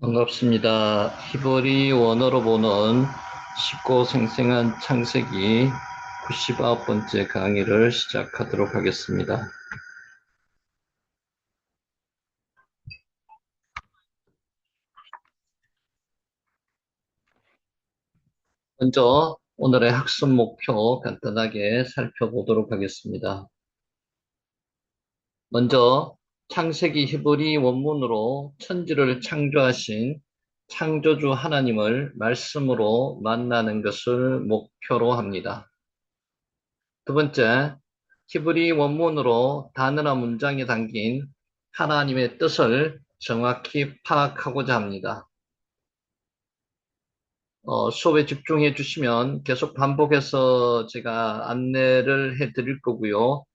반갑습니다. 히브리 원어로 보는 쉽고 생생한 창세기 99번째 강의를 시작하도록 하겠습니다. 먼저 오늘의 학습 목표 간단하게 살펴보도록 하겠습니다. 먼저 창세기 히브리 원문으로 천지를 창조하신 창조주 하나님을 말씀으로 만나는 것을 목표로 합니다. 두 번째, 히브리 원문으로 단어나 문장에 담긴 하나님의 뜻을 정확히 파악하고자 합니다. 수업에 집중해 주시면 계속 반복해서 제가 안내를 해 드릴 거고요.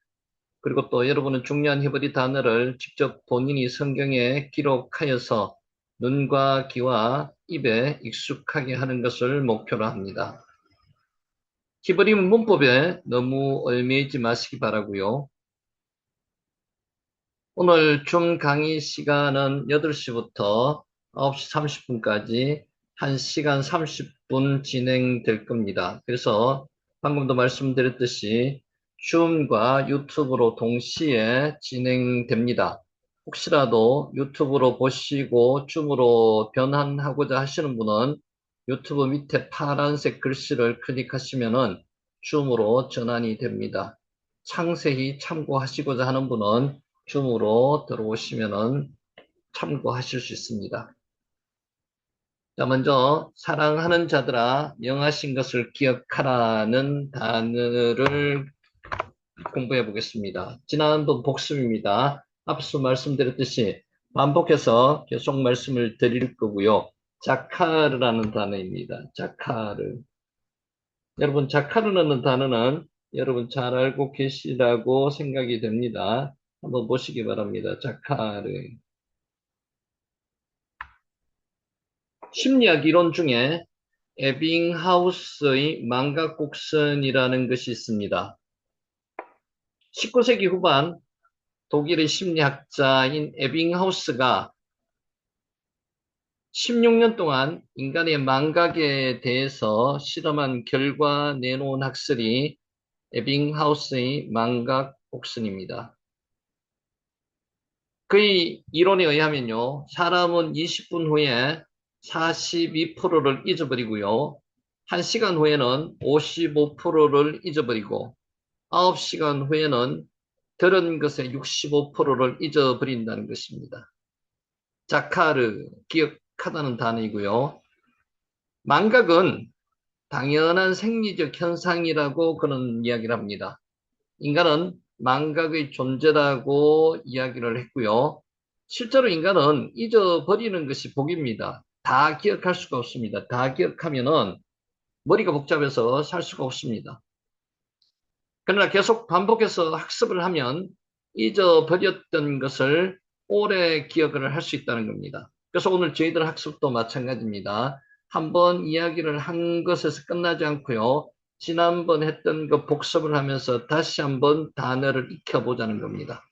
그리고 또 여러분은 중요한 히브리 단어를 직접 본인이 성경에 기록하여서 눈과 귀와 입에 익숙하게 하는 것을 목표로 합니다. 히브리 문법에 너무 얽매이지 마시기 바라고요. 오늘 줌 강의 시간은 8시부터 9시 30분까지 1시간 30분 진행될 겁니다. 그래서 방금도 말씀드렸듯이 줌과 유튜브로 동시에 진행됩니다. 혹시라도 유튜브로 보시고 줌으로 변환하고자 하시는 분은 유튜브 밑에 파란색 글씨를 클릭하시면은 줌으로 전환이 됩니다. 상세히 참고하시고자 하는 분은 줌으로 들어오시면은 참고하실 수 있습니다. 자, 먼저 사랑하는 자들아 명하신 것을 기억하라는 단어를 공부해 보겠습니다. 지난번 복습입니다. 앞서 말씀드렸듯이 반복해서 계속 말씀을 드릴 거고요. 자카르라는 단어입니다. 자카르. 여러분 자카르라는 단어는 여러분 잘 알고 계시라고 생각이 됩니다. 한번 보시기 바랍니다. 자카르. 심리학 이론 중에 에빙하우스의 망각곡선이라는 것이 있습니다. 19세기 후반 독일의 심리학자인 에빙하우스가 16년 동안 인간의 망각에 대해서 실험한 결과 내놓은 학설이 에빙하우스의 망각곡선입니다. 그의 이론에 의하면요, 사람은 20분 후에 42%를 잊어버리고요, 1시간 후에는 55%를 잊어버리고, 9시간 후에는 들은 것의 65%를 잊어버린다는 것입니다. 자카르, 기억하다는 단어이고요. 망각은 당연한 생리적 현상이라고 그런 이야기를 합니다. 인간은 망각의 존재라고 이야기를 했고요. 실제로 인간은 잊어버리는 것이 복입니다. 다 기억할 수가 없습니다. 다 기억하면은 머리가 복잡해서 살 수가 없습니다. 그러나 계속 반복해서 학습을 하면 잊어버렸던 것을 오래 기억을 할 수 있다는 겁니다. 그래서 오늘 저희들 학습도 마찬가지입니다. 한번 이야기를 한 것에서 끝나지 않고요. 지난번 했던 거 복습을 하면서 다시 한번 단어를 익혀보자는 겁니다.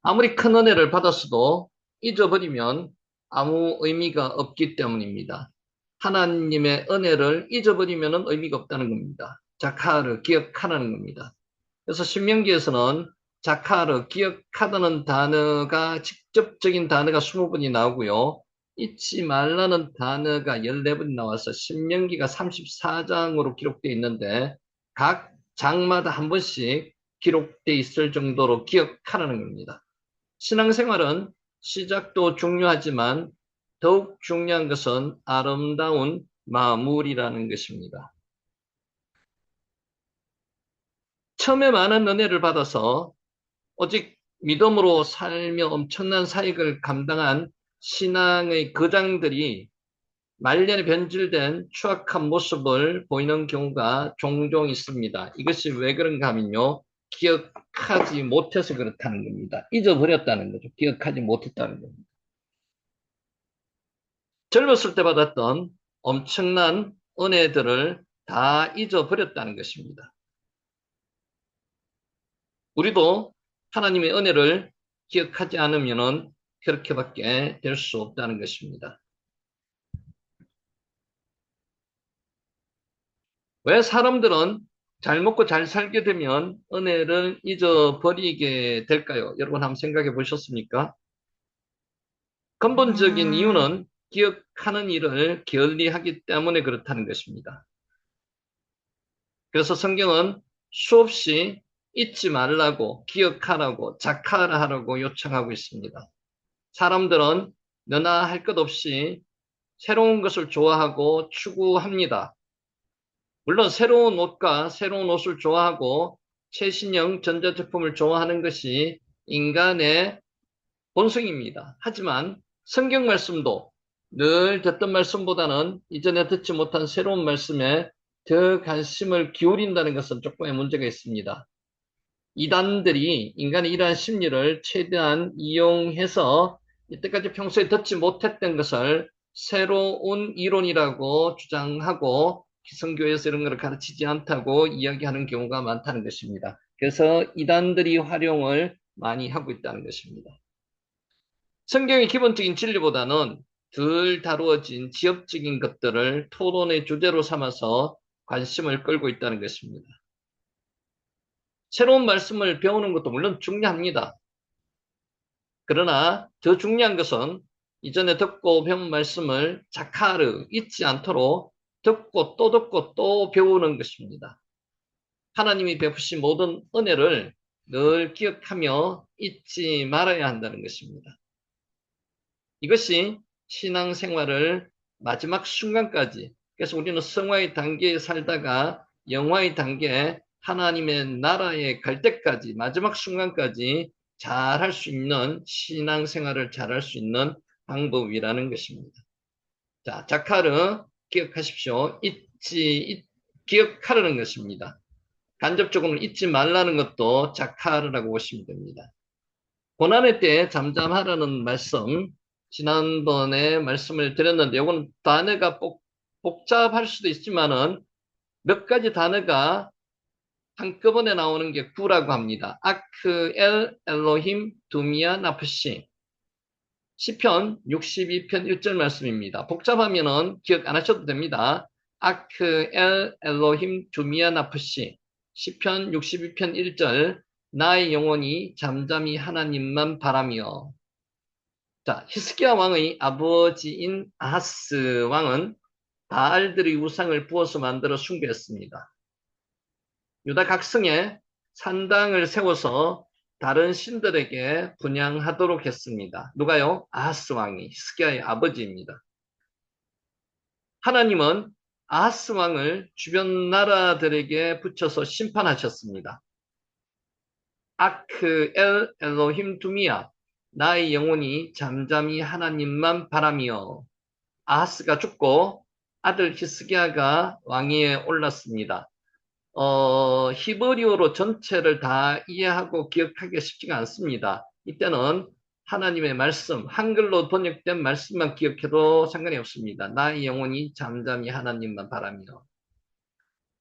아무리 큰 은혜를 받았어도 잊어버리면 아무 의미가 없기 때문입니다. 하나님의 은혜를 잊어버리면 의미가 없다는 겁니다. 자카를 기억하라는 겁니다. 그래서 신명기에서는 자카르, 기억하다는 단어가 직접적인 단어가 20번이 나오고요. 잊지 말라는 단어가 14번이 나와서 신명기가 34장으로 기록되어 있는데 각 장마다 한 번씩 기록되어 있을 정도로 기억하라는 겁니다. 신앙생활은 시작도 중요하지만 더욱 중요한 것은 아름다운 마무리라는 것입니다. 처음에 많은 은혜를 받아서 오직 믿음으로 살며 엄청난 사역을 감당한 신앙의 거장들이 말년에 변질된 추악한 모습을 보이는 경우가 종종 있습니다. 이것이 왜 그런가 하면요. 기억하지 못해서 그렇다는 겁니다. 잊어버렸다는 거죠. 기억하지 못했다는 겁니다. 젊었을 때 받았던 엄청난 은혜들을 다 잊어버렸다는 것입니다. 우리도 하나님의 은혜를 기억하지 않으면 그렇게밖에 될 수 없다는 것입니다. 왜 사람들은 잘 먹고 잘 살게 되면 은혜를 잊어버리게 될까요? 여러분 한번 생각해 보셨습니까? 근본적인 이유는 기억하는 일을 게을리하기 때문에 그렇다는 것입니다. 그래서 성경은 수없이 잊지 말라고, 기억하라고, 자카하라고 요청하고 있습니다. 사람들은 너나 할 것 없이 새로운 것을 좋아하고 추구합니다. 물론 새로운 옷과 새로운 옷을 좋아하고 최신형 전자제품을 좋아하는 것이 인간의 본성입니다. 하지만 성경 말씀도 늘 듣던 말씀보다는 이전에 듣지 못한 새로운 말씀에 더 관심을 기울인다는 것은 조금의 문제가 있습니다. 이단들이 인간의 이러한 심리를 최대한 이용해서 이때까지 평소에 듣지 못했던 것을 새로운 이론이라고 주장하고 기성교회에서 이런 것을 가르치지 않다고 이야기하는 경우가 많다는 것입니다. 그래서 이단들이 활용을 많이 하고 있다는 것입니다. 성경의 기본적인 진리보다는 덜 다루어진 지엽적인 것들을 토론의 주제로 삼아서 관심을 끌고 있다는 것입니다. 새로운 말씀을 배우는 것도 물론 중요합니다. 그러나 더 중요한 것은 이전에 듣고 배운 말씀을 자카르, 잊지 않도록 듣고 또 배우는 것입니다. 하나님이 베푸신 모든 은혜를 늘 기억하며 잊지 말아야 한다는 것입니다. 이것이 신앙생활을 마지막 순간까지, 그래서 우리는 성화의 단계에 살다가 영화의 단계에 하나님의 나라에 갈 때까지, 마지막 순간까지 잘할 수 있는 신앙생활을 잘할 수 있는 방법이라는 것입니다. 자, 자카르 기억하십시오. 기억하라는 것입니다. 간접적으로 잊지 말라는 것도 자카르라고 보시면 됩니다. 고난의 때에 잠잠하라는 말씀, 지난번에 말씀을 드렸는데, 이건 단어가 복잡할 수도 있지만은 몇 가지 단어가 한꺼번에 나오는 게 구라고 합니다. 아크 엘 엘로힘 두미아 나프시. 시편 62편 1절 말씀입니다. 복잡하면은 기억 안 하셔도 됩니다. 아크 엘 엘로힘 두미아 나프시. 시편 62편 1절 나의 영혼이 잠잠히 하나님만 바라며. 자, 히스기야 왕의 아버지인 아하스 왕은 바알들의 우상을 부어서 만들어 숭배했습니다. 유다 각성에 산당을 세워서 다른 신들에게 분양하도록 했습니다. 누가요? 아하스 왕이 히스기야의 아버지입니다. 하나님은 아하스 왕을 주변 나라들에게 붙여서 심판하셨습니다. 아크 엘 엘로힘 두미야, 나의 영혼이 잠잠히 하나님만 바라며. 아하스가 죽고 아들 히스기야가 왕위에 올랐습니다. 히브리어로 전체를 다 이해하고 기억하기 쉽지가 않습니다. 이때는 하나님의 말씀, 한글로 번역된 말씀만 기억해도 상관이 없습니다. 나의 영혼이 잠잠히 하나님만 바라며.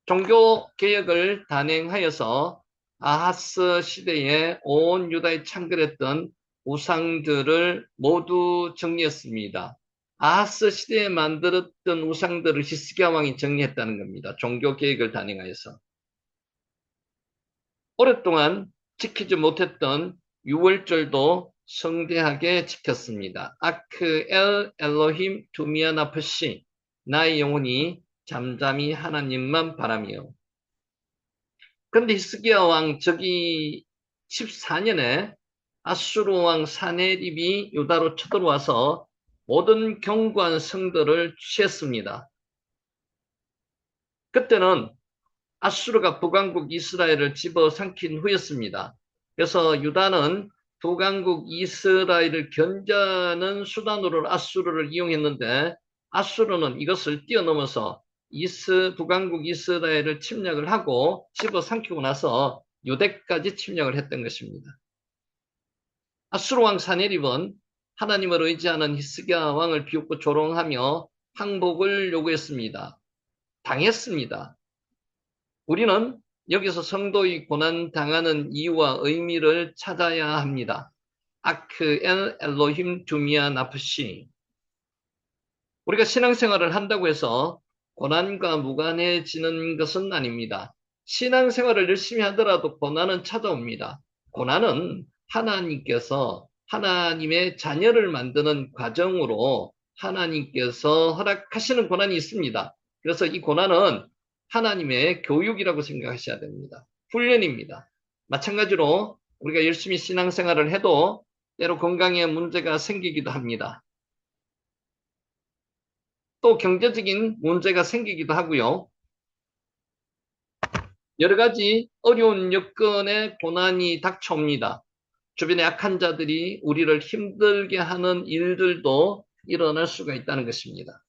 종교 개혁을 단행하여서 아하스 시대에 온 유다에 창궐했던 우상들을 모두 정리했습니다. 아하스 시대에 만들었던 우상들을 히스기야 왕이 정리했다는 겁니다. 종교 개혁을 단행하여서. 오랫동안 지키지 못했던 유월절도 성대하게 지켰습니다. 아크 엘 엘로힘 투미아나프시, 나의 영혼이 잠잠히 하나님만 바라며. 그런데 히스기야 왕 저기 14년에 아수르 왕 사네립이 유다로 쳐들어와서 모든 견고한 성들을 취했습니다. 그때는 아수르가 북왕국 이스라엘을 집어삼킨 후였습니다. 그래서 유다는 북왕국 이스라엘을 견제하는 수단으로 아수르를 이용했는데, 아수르는 이것을 뛰어넘어서 북왕국 이스라엘을 침략을 하고 집어삼키고 나서 유대까지 침략을 했던 것입니다. 아수르 왕 사네립은 하나님을 의지하는 히스기야 왕을 비웃고 조롱하며 항복을 요구했습니다. 당했습니다. 우리는 여기서 성도의 고난 당하는 이유와 의미를 찾아야 합니다. 아크 엘 엘로힘 두미아 나프시. 우리가 신앙생활을 한다고 해서 고난과 무관해지는 것은 아닙니다. 신앙생활을 열심히 하더라도 고난은 찾아옵니다. 고난은 하나님께서 하나님의 자녀를 만드는 과정으로 하나님께서 허락하시는 고난이 있습니다. 그래서 이 고난은 하나님의 교육이라고 생각하셔야 됩니다. 훈련입니다. 마찬가지로 우리가 열심히 신앙생활을 해도 때로 건강에 문제가 생기기도 합니다. 또 경제적인 문제가 생기기도 하고요. 여러 가지 어려운 여건의 고난이 닥쳐옵니다. 주변의 악한 자들이 우리를 힘들게 하는 일들도 일어날 수가 있다는 것입니다.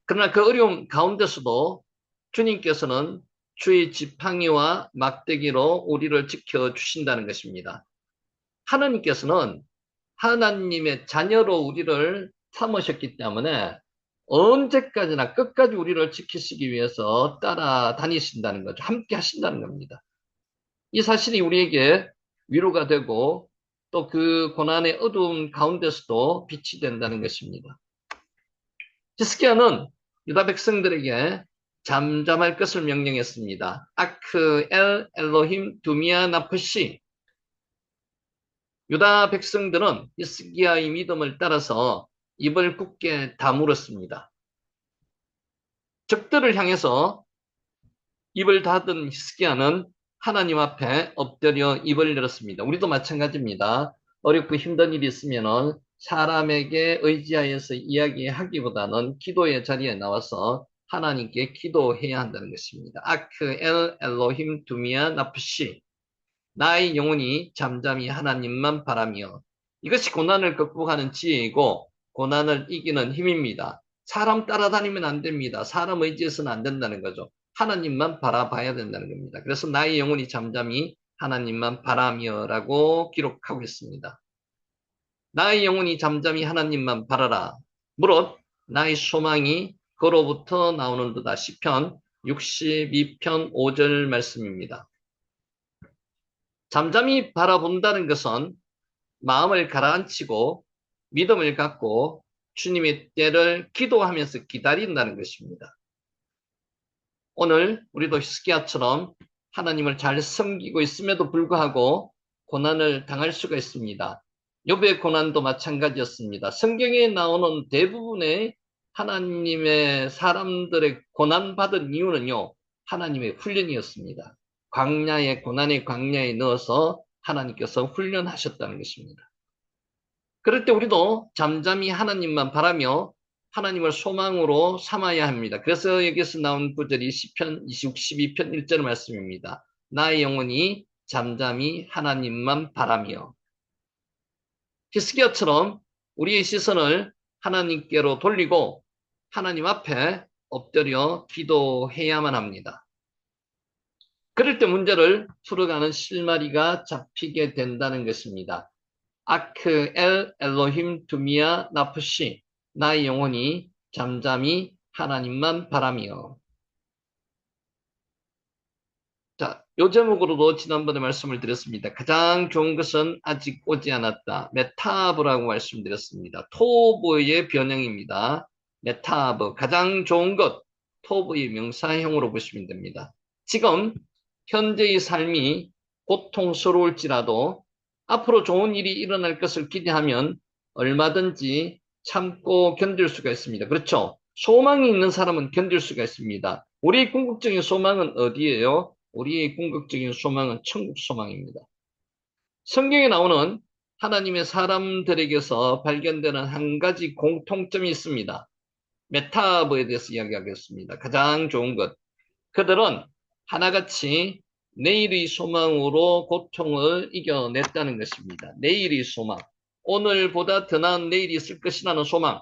그러나 그 어려움 가운데서도 주님께서는 주의 지팡이와 막대기로 우리를 지켜주신다는 것입니다. 하나님께서는 하나님의 자녀로 우리를 삼으셨기 때문에 언제까지나 끝까지 우리를 지키시기 위해서 따라다니신다는 거죠. 함께 하신다는 겁니다. 이 사실이 우리에게 위로가 되고 또 그 고난의 어두운 가운데서도 빛이 된다는 것입니다. 히스기야는 유다 백성들에게 잠잠할 것을 명령했습니다. 아크 엘 엘로힘 두미아 나프시. 유다 백성들은 히스기야의 믿음을 따라서 입을 굳게 다물었습니다. 적들을 향해서 입을 닫은 히스기야는 하나님 앞에 엎드려 입을 열었습니다. 우리도 마찬가지입니다. 어렵고 힘든 일이 있으면 사람에게 의지하여서 이야기하기보다는 기도의 자리에 나와서 하나님께 기도해야 한다는 것입니다. 아크 엘 엘로힘 두미아 나프시. 나의 영혼이 잠잠히 하나님만 바라며. 이것이 고난을 극복하는 지혜이고 고난을 이기는 힘입니다. 사람 따라다니면 안 됩니다. 사람 의지해서는 안 된다는 거죠. 하나님만 바라봐야 된다는 겁니다. 그래서 나의 영혼이 잠잠히 하나님만 바라며라고 기록하고 있습니다. 나의 영혼이 잠잠히 하나님만 바라라. 무릇 나의 소망이 그로부터 나오는도다. 시편 62편 5절 말씀입니다. 잠잠히 바라본다는 것은 마음을 가라앉히고 믿음을 갖고 주님의 때를 기도하면서 기다린다는 것입니다. 오늘 우리도 히스기야처럼 하나님을 잘 섬기고 있음에도 불구하고 고난을 당할 수가 있습니다. 욥의 고난도 마찬가지였습니다. 성경에 나오는 대부분의 하나님의 사람들의 고난받은 이유는요, 하나님의 훈련이었습니다. 광야의 고난의 광야에 넣어서 하나님께서 훈련하셨다는 것입니다. 그럴 때 우리도 잠잠히 하나님만 바라며 하나님을 소망으로 삼아야 합니다. 그래서 여기서 나온 구절이 시편 62편 1절 말씀입니다. 나의 영혼이 잠잠히 하나님만 바라며. 히스기야처럼 우리의 시선을 하나님께로 돌리고 하나님 앞에 엎드려 기도해야만 합니다. 그럴 때 문제를 풀어가는 실마리가 잡히게 된다는 것입니다. 아크 엘 엘로힘 두미아 나프시. 나의 영혼이 잠잠히 하나님만 바라며. 자, 요 제목으로도 지난번에 말씀을 드렸습니다. 가장 좋은 것은 아직 오지 않았다. 메타브라고 말씀드렸습니다. 토브의 변형입니다. 메타브, 가장 좋은 것, 토브의 명사형으로 보시면 됩니다. 지금 현재의 삶이 고통스러울지라도 앞으로 좋은 일이 일어날 것을 기대하면 얼마든지 참고 견딜 수가 있습니다. 그렇죠? 소망이 있는 사람은 견딜 수가 있습니다. 우리의 궁극적인 소망은 어디예요? 우리의 궁극적인 소망은 천국 소망입니다. 성경에 나오는 하나님의 사람들에게서 발견되는 한 가지 공통점이 있습니다. 메타브에 대해서 이야기하겠습니다. 가장 좋은 것. 그들은 하나같이 내일의 소망으로 고통을 이겨냈다는 것입니다. 내일의 소망. 오늘보다 더 나은 내일이 있을 것이라는 소망.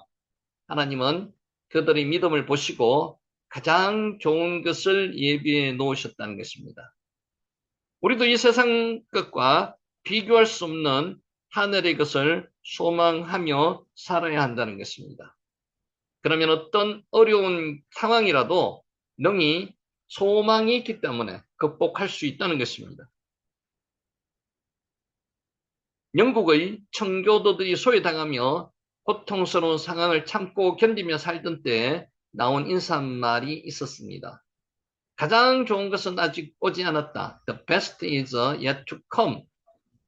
하나님은 그들의 믿음을 보시고 가장 좋은 것을 예비해 놓으셨다는 것입니다. 우리도 이 세상 것과 비교할 수 없는 하늘의 것을 소망하며 살아야 한다는 것입니다. 그러면 어떤 어려운 상황이라도 능히 소망이 있기 때문에 극복할 수 있다는 것입니다. 영국의 청교도들이 소외당하며 고통스러운 상황을 참고 견디며 살던 때에 나온 인사말이 있었습니다. 가장 좋은 것은 아직 오지 않았다. The best is yet to come.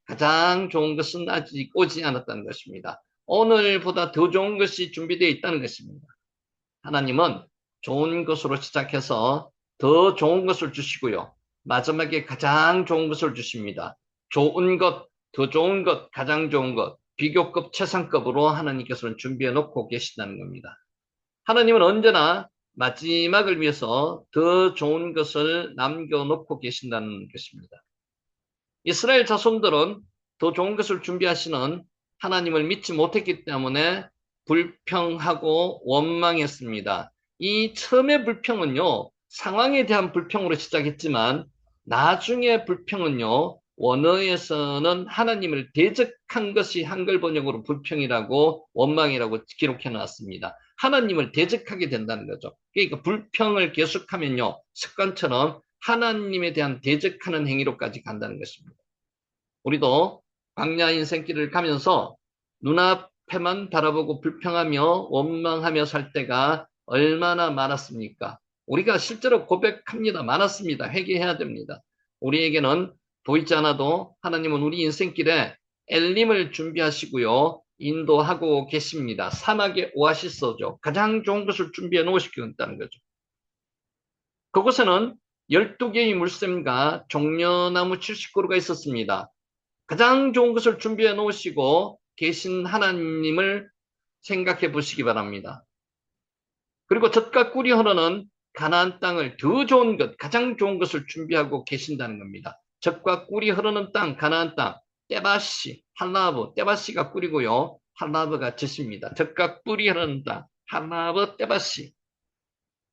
가장 좋은 것은 아직 오지 않았다는 것입니다. 오늘보다 더 좋은 것이 준비되어 있다는 것입니다. 하나님은 좋은 것으로 시작해서 더 좋은 것을 주시고요. 마지막에 가장 좋은 것을 주십니다. 좋은 것, 더 좋은 것, 가장 좋은 것, 비교급, 최상급으로 하나님께서는 준비해 놓고 계신다는 겁니다. 하나님은 언제나 마지막을 위해서 더 좋은 것을 남겨놓고 계신다는 것입니다. 이스라엘 자손들은 더 좋은 것을 준비하시는 하나님을 믿지 못했기 때문에 불평하고 원망했습니다. 이 처음의 불평은요, 상황에 대한 불평으로 시작했지만 나중에 불평은요, 원어에서는 하나님을 대적한 것이 한글 번역으로 불평이라고 원망이라고 기록해 놨습니다. 하나님을 대적하게 된다는 거죠. 그러니까 불평을 계속하면요, 습관처럼 하나님에 대한 대적하는 행위로까지 간다는 것입니다. 우리도 광야 인생길을 가면서 눈앞에만 바라보고 불평하며 원망하며 살 때가 얼마나 많았습니까? 우리가 실제로 고백합니다. 많았습니다. 회개해야 됩니다. 우리에게는 보이지 않아도 하나님은 우리 인생길에 엘림을 준비하시고요. 인도하고 계십니다. 사막의 오아시스죠. 가장 좋은 것을 준비해 놓으시겠다는 거죠. 그곳에는 12개의 물샘과 종려나무 70그루가 있었습니다. 가장 좋은 것을 준비해 놓으시고 계신 하나님을 생각해 보시기 바랍니다. 그리고 젖과 꿀이 흐르는 가나안 땅을 더 좋은 것, 가장 좋은 것을 준비하고 계신다는 겁니다. 젖과 꿀이 흐르는 땅, 가나안 땅, 떼바시, 할라브, 떼바시가 꿀이고요. 할라브가 젖입니다. 젖과 꿀이 흐르는 땅, 할라브, 떼바시.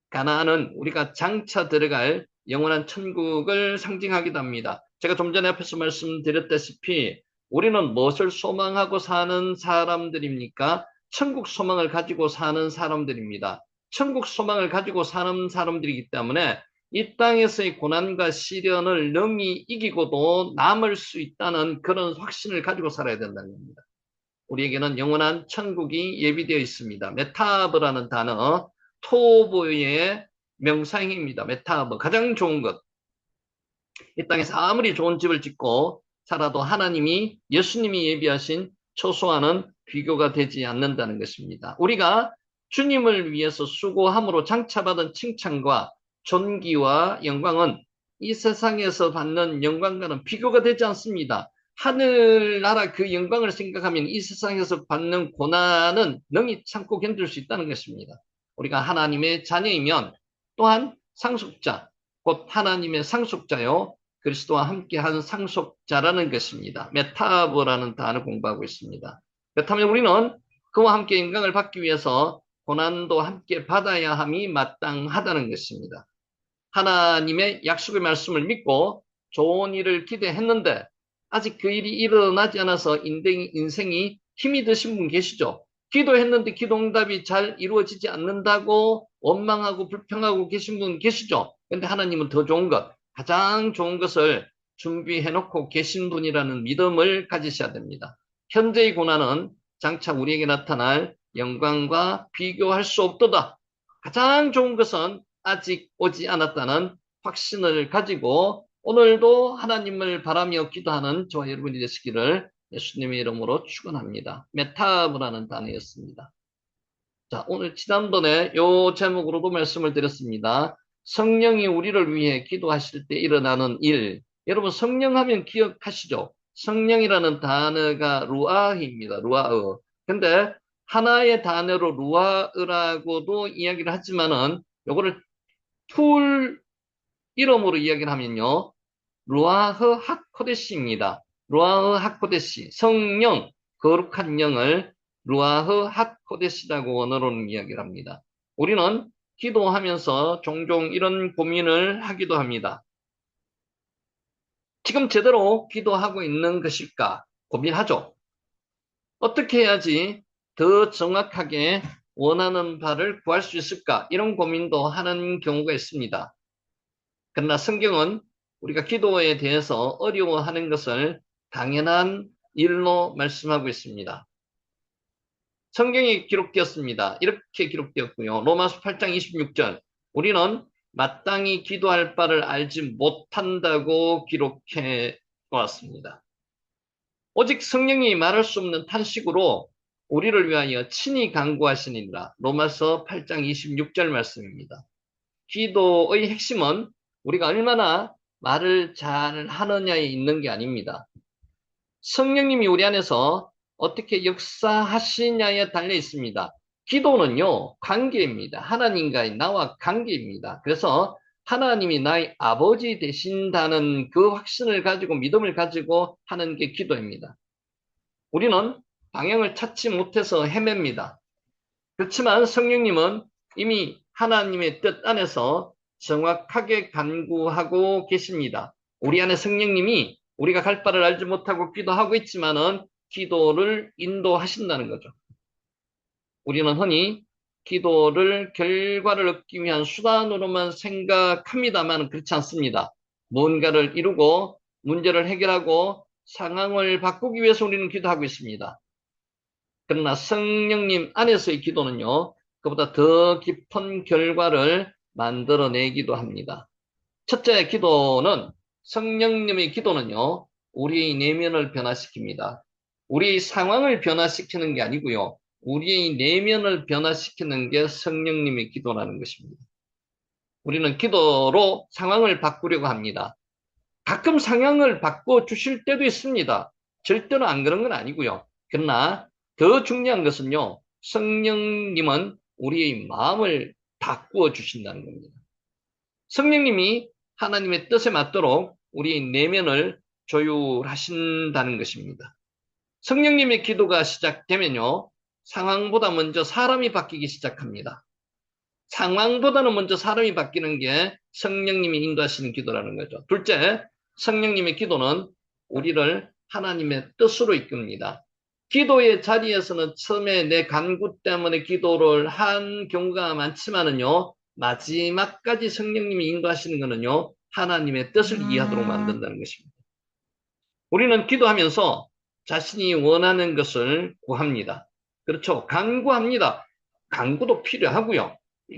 가나안은 우리가 장차 들어갈 영원한 천국을 상징하기도 합니다. 제가 좀 전에 앞에서 말씀드렸다시피 우리는 무엇을 소망하고 사는 사람들입니까? 천국 소망을 가지고 사는 사람들입니다. 천국 소망을 가지고 사는 사람들이기 때문에 이 땅에서의 고난과 시련을 능히 이기고도 남을 수 있다는 그런 확신을 가지고 살아야 된다는 겁니다. 우리에게는 영원한 천국이 예비되어 있습니다. 메타브라는 단어, 토보의 명사형입니다. 메타브, 가장 좋은 것. 이 땅에서 아무리 좋은 집을 짓고 살아도 하나님이, 예수님이 예비하신 초소와는 비교가 되지 않는다는 것입니다. 우리가 주님을 위해서 수고함으로 장차받은 칭찬과 존귀와 영광은 이 세상에서 받는 영광과는 비교가 되지 않습니다. 하늘나라 그 영광을 생각하면 이 세상에서 받는 고난은 능히 참고 견딜 수 있다는 것입니다. 우리가 하나님의 자녀이면 또한 상속자, 곧 하나님의 상속자요, 그리스도와 함께한 상속자라는 것입니다. 메타보라는 단어를 공부하고 있습니다. 그렇다면 우리는 그와 함께 영광을 받기 위해서 고난도 함께 받아야 함이 마땅하다는 것입니다. 하나님의 약속의 말씀을 믿고 좋은 일을 기대했는데 아직 그 일이 일어나지 않아서 인생이 힘이 드신 분 계시죠? 기도했는데 기도 응답이 잘 이루어지지 않는다고 원망하고 불평하고 계신 분 계시죠? 근데 하나님은 더 좋은 것, 가장 좋은 것을 준비해 놓고 계신 분이라는 믿음을 가지셔야 됩니다. 현재의 고난은 장차 우리에게 나타날 영광과 비교할 수 없도다. 가장 좋은 것은 아직 오지 않았다는 확신을 가지고 오늘도 하나님을 바라며 기도하는 저와 여러분이 되시기를 예수님의 이름으로 축원합니다. 메타브라는 단어였습니다. 자, 오늘 지난번에 요 제목으로도 말씀을 드렸습니다. 성령이 우리를 위해 기도하실 때 일어나는 일. 여러분 성령 하면 기억하시죠? 성령이라는 단어가 루아흐입니다. 루아흐. 근데 하나의 단어로 루아흐라고도 이야기를 하지만은 요거를 풀 이름으로 이야기를 하면요. 루아흐 하코데시입니다. 루아흐 하코데시. 성령, 거룩한 영을 루아흐 하코데시라고 원어로는 이야기를 합니다. 우리는 기도하면서 종종 이런 고민을 하기도 합니다. 지금 제대로 기도하고 있는 것일까 고민하죠. 어떻게 해야지 더 정확하게 원하는 바를 구할 수 있을까? 이런 고민도 하는 경우가 있습니다. 그러나 성경은 우리가 기도에 대해서 어려워하는 것을 당연한 일로 말씀하고 있습니다. 성경에 기록되었습니다. 이렇게 기록되었고요. 로마서 8장 26절. 우리는 마땅히 기도할 바를 알지 못한다고 기록해 왔습니다. 오직 성령이 말할 수 없는 탄식으로 우리를 위하여 친히 간구하시니라. 로마서 8장 26절 말씀입니다. 기도의 핵심은 우리가 얼마나 말을 잘 하느냐에 있는 게 아닙니다. 성령님이 우리 안에서 어떻게 역사하시냐에 달려 있습니다. 기도는요, 관계입니다. 하나님과의 나와 관계입니다. 그래서 하나님이 나의 아버지 되신다는 그 확신을 가지고 믿음을 가지고 하는 게 기도입니다. 우리는 방향을 찾지 못해서 헤맵니다. 그렇지만 성령님은 이미 하나님의 뜻 안에서 정확하게 간구하고 계십니다. 우리 안에 성령님이 우리가 갈 바를 알지 못하고 기도하고 있지만은 기도를 인도하신다는 거죠. 우리는 흔히 기도를 결과를 얻기 위한 수단으로만 생각합니다만 그렇지 않습니다. 뭔가를 이루고 문제를 해결하고 상황을 바꾸기 위해서 우리는 기도하고 있습니다. 그러나 성령님 안에서의 기도는요, 그보다 더 깊은 결과를 만들어내기도 합니다. 첫째 기도는, 성령님의 기도는요, 우리의 내면을 변화시킵니다. 우리의 상황을 변화시키는 게 아니고요, 우리의 내면을 변화시키는 게 성령님의 기도라는 것입니다. 우리는 기도로 상황을 바꾸려고 합니다. 가끔 상황을 바꿔주실 때도 있습니다. 절대로 안 그런 건 아니고요. 그러나 더 중요한 것은요, 성령님은 우리의 마음을 바꾸어 주신다는 겁니다. 성령님이 하나님의 뜻에 맞도록 우리의 내면을 조율하신다는 것입니다. 성령님의 기도가 시작되면요, 상황보다 먼저 사람이 바뀌기 시작합니다. 상황보다는 먼저 사람이 바뀌는 게 성령님이 인도하시는 기도라는 거죠. 둘째, 성령님의 기도는 우리를 하나님의 뜻으로 이끕니다. 기도의 자리에서는 처음에 내 간구 때문에 기도를 한 경우가 많지만은요, 마지막까지 성령님이 인도하시는 것은요, 하나님의 뜻을 이해하도록 만든다는 것입니다. 우리는 기도하면서 자신이 원하는 것을 구합니다. 그렇죠. 간구합니다. 간구도 필요하고요.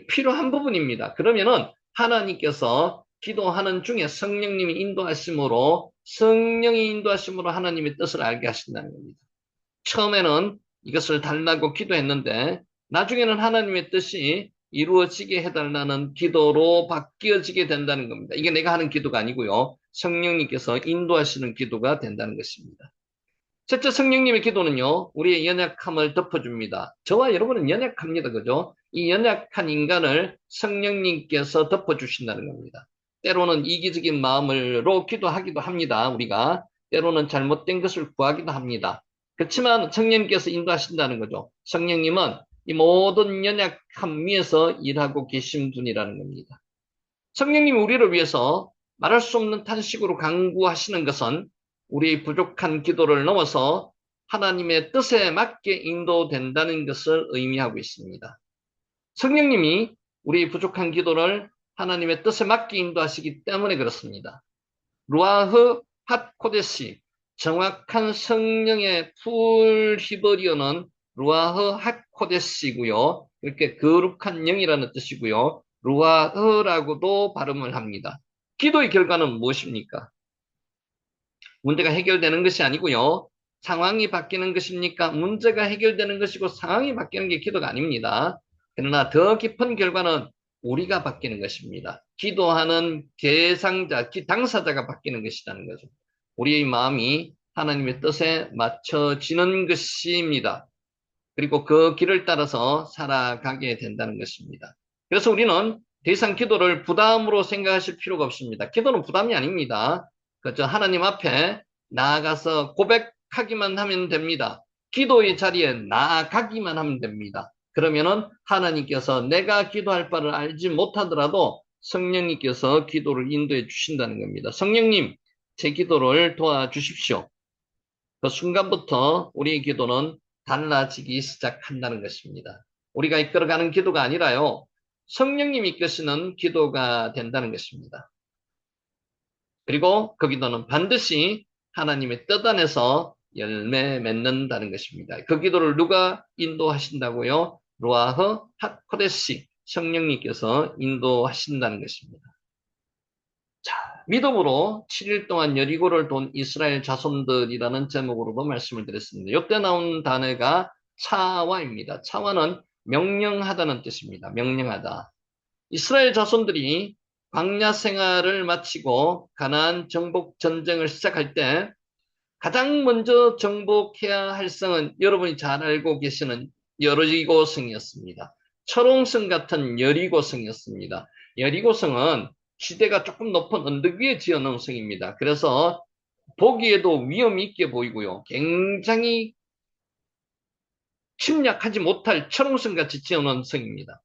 필요한 부분입니다. 그러면은 하나님께서 기도하는 중에 성령님이 인도하심으로, 성령이 인도하심으로 하나님의 뜻을 알게 하신다는 겁니다. 처음에는 이것을 달라고 기도했는데 나중에는 하나님의 뜻이 이루어지게 해달라는 기도로 바뀌어지게 된다는 겁니다. 이게 내가 하는 기도가 아니고요. 성령님께서 인도하시는 기도가 된다는 것입니다. 첫째, 성령님의 기도는요, 우리의 연약함을 덮어줍니다. 저와 여러분은 연약합니다. 그죠? 이 연약한 인간을 성령님께서 덮어주신다는 겁니다. 때로는 이기적인 마음으로 기도하기도 합니다. 우리가 때로는 잘못된 것을 구하기도 합니다. 그렇지만 성령님께서 인도하신다는 거죠. 성령님은 이 모든 연약함 위에서 일하고 계신 분이라는 겁니다. 성령님이 우리를 위해서 말할 수 없는 탄식으로 간구하시는 것은 우리의 부족한 기도를 넘어서 하나님의 뜻에 맞게 인도된다는 것을 의미하고 있습니다. 성령님이 우리의 부족한 기도를 하나님의 뜻에 맞게 인도하시기 때문에 그렇습니다. 루아흐 핫코데시, 정확한 성령의 풀 히브리어는 루아흐 핫코데시고요. 이렇게 거룩한 영이라는 뜻이고요. 루아흐라고도 발음을 합니다. 기도의 결과는 무엇입니까? 문제가 해결되는 것이 아니고요. 상황이 바뀌는 것입니까? 문제가 해결되는 것이고 상황이 바뀌는 게 기도가 아닙니다. 그러나 더 깊은 결과는 우리가 바뀌는 것입니다. 기도하는 대상자, 당사자가 바뀌는 것이라는 거죠. 우리의 마음이 하나님의 뜻에 맞춰지는 것입니다. 그리고 그 길을 따라서 살아가게 된다는 것입니다. 그래서 우리는 더 이상 기도를 부담으로 생각하실 필요가 없습니다. 기도는 부담이 아닙니다. 그저 하나님 앞에 나아가서 고백하기만 하면 됩니다. 기도의 자리에 나아가기만 하면 됩니다. 그러면은 하나님께서 내가 기도할 바를 알지 못하더라도 성령님께서 기도를 인도해 주신다는 겁니다. 성령님, 제 기도를 도와주십시오. 그 순간부터 우리의 기도는 달라지기 시작한다는 것입니다. 우리가 이끌어가는 기도가 아니라요, 성령님이 이끄시는 기도가 된다는 것입니다. 그리고 그 기도는 반드시 하나님의 뜻 안에서 열매 맺는다는 것입니다. 그 기도를 누가 인도하신다고요? 루아흐 하코데시 성령님께서 인도하신다는 것입니다. 자, 믿음으로 7일 동안 여리고를 돈 이스라엘 자손들이라는 제목으로도 말씀을 드렸습니다. 이때 나온 단어가 차와입니다. 차와는 명령하다는 뜻입니다. 명령하다. 이스라엘 자손들이 광야 생활을 마치고 가나안 정복 전쟁을 시작할 때 가장 먼저 정복해야 할 성은 여러분이 잘 알고 계시는 여리고성이었습니다. 철옹성 같은 여리고성이었습니다. 여리고성은 지대가 조금 높은 언덕 위에 지어놓은 성입니다. 그래서 보기에도 위험이 있게 보이고요. 굉장히 침략하지 못할 철옹성 같이 지어놓은 성입니다.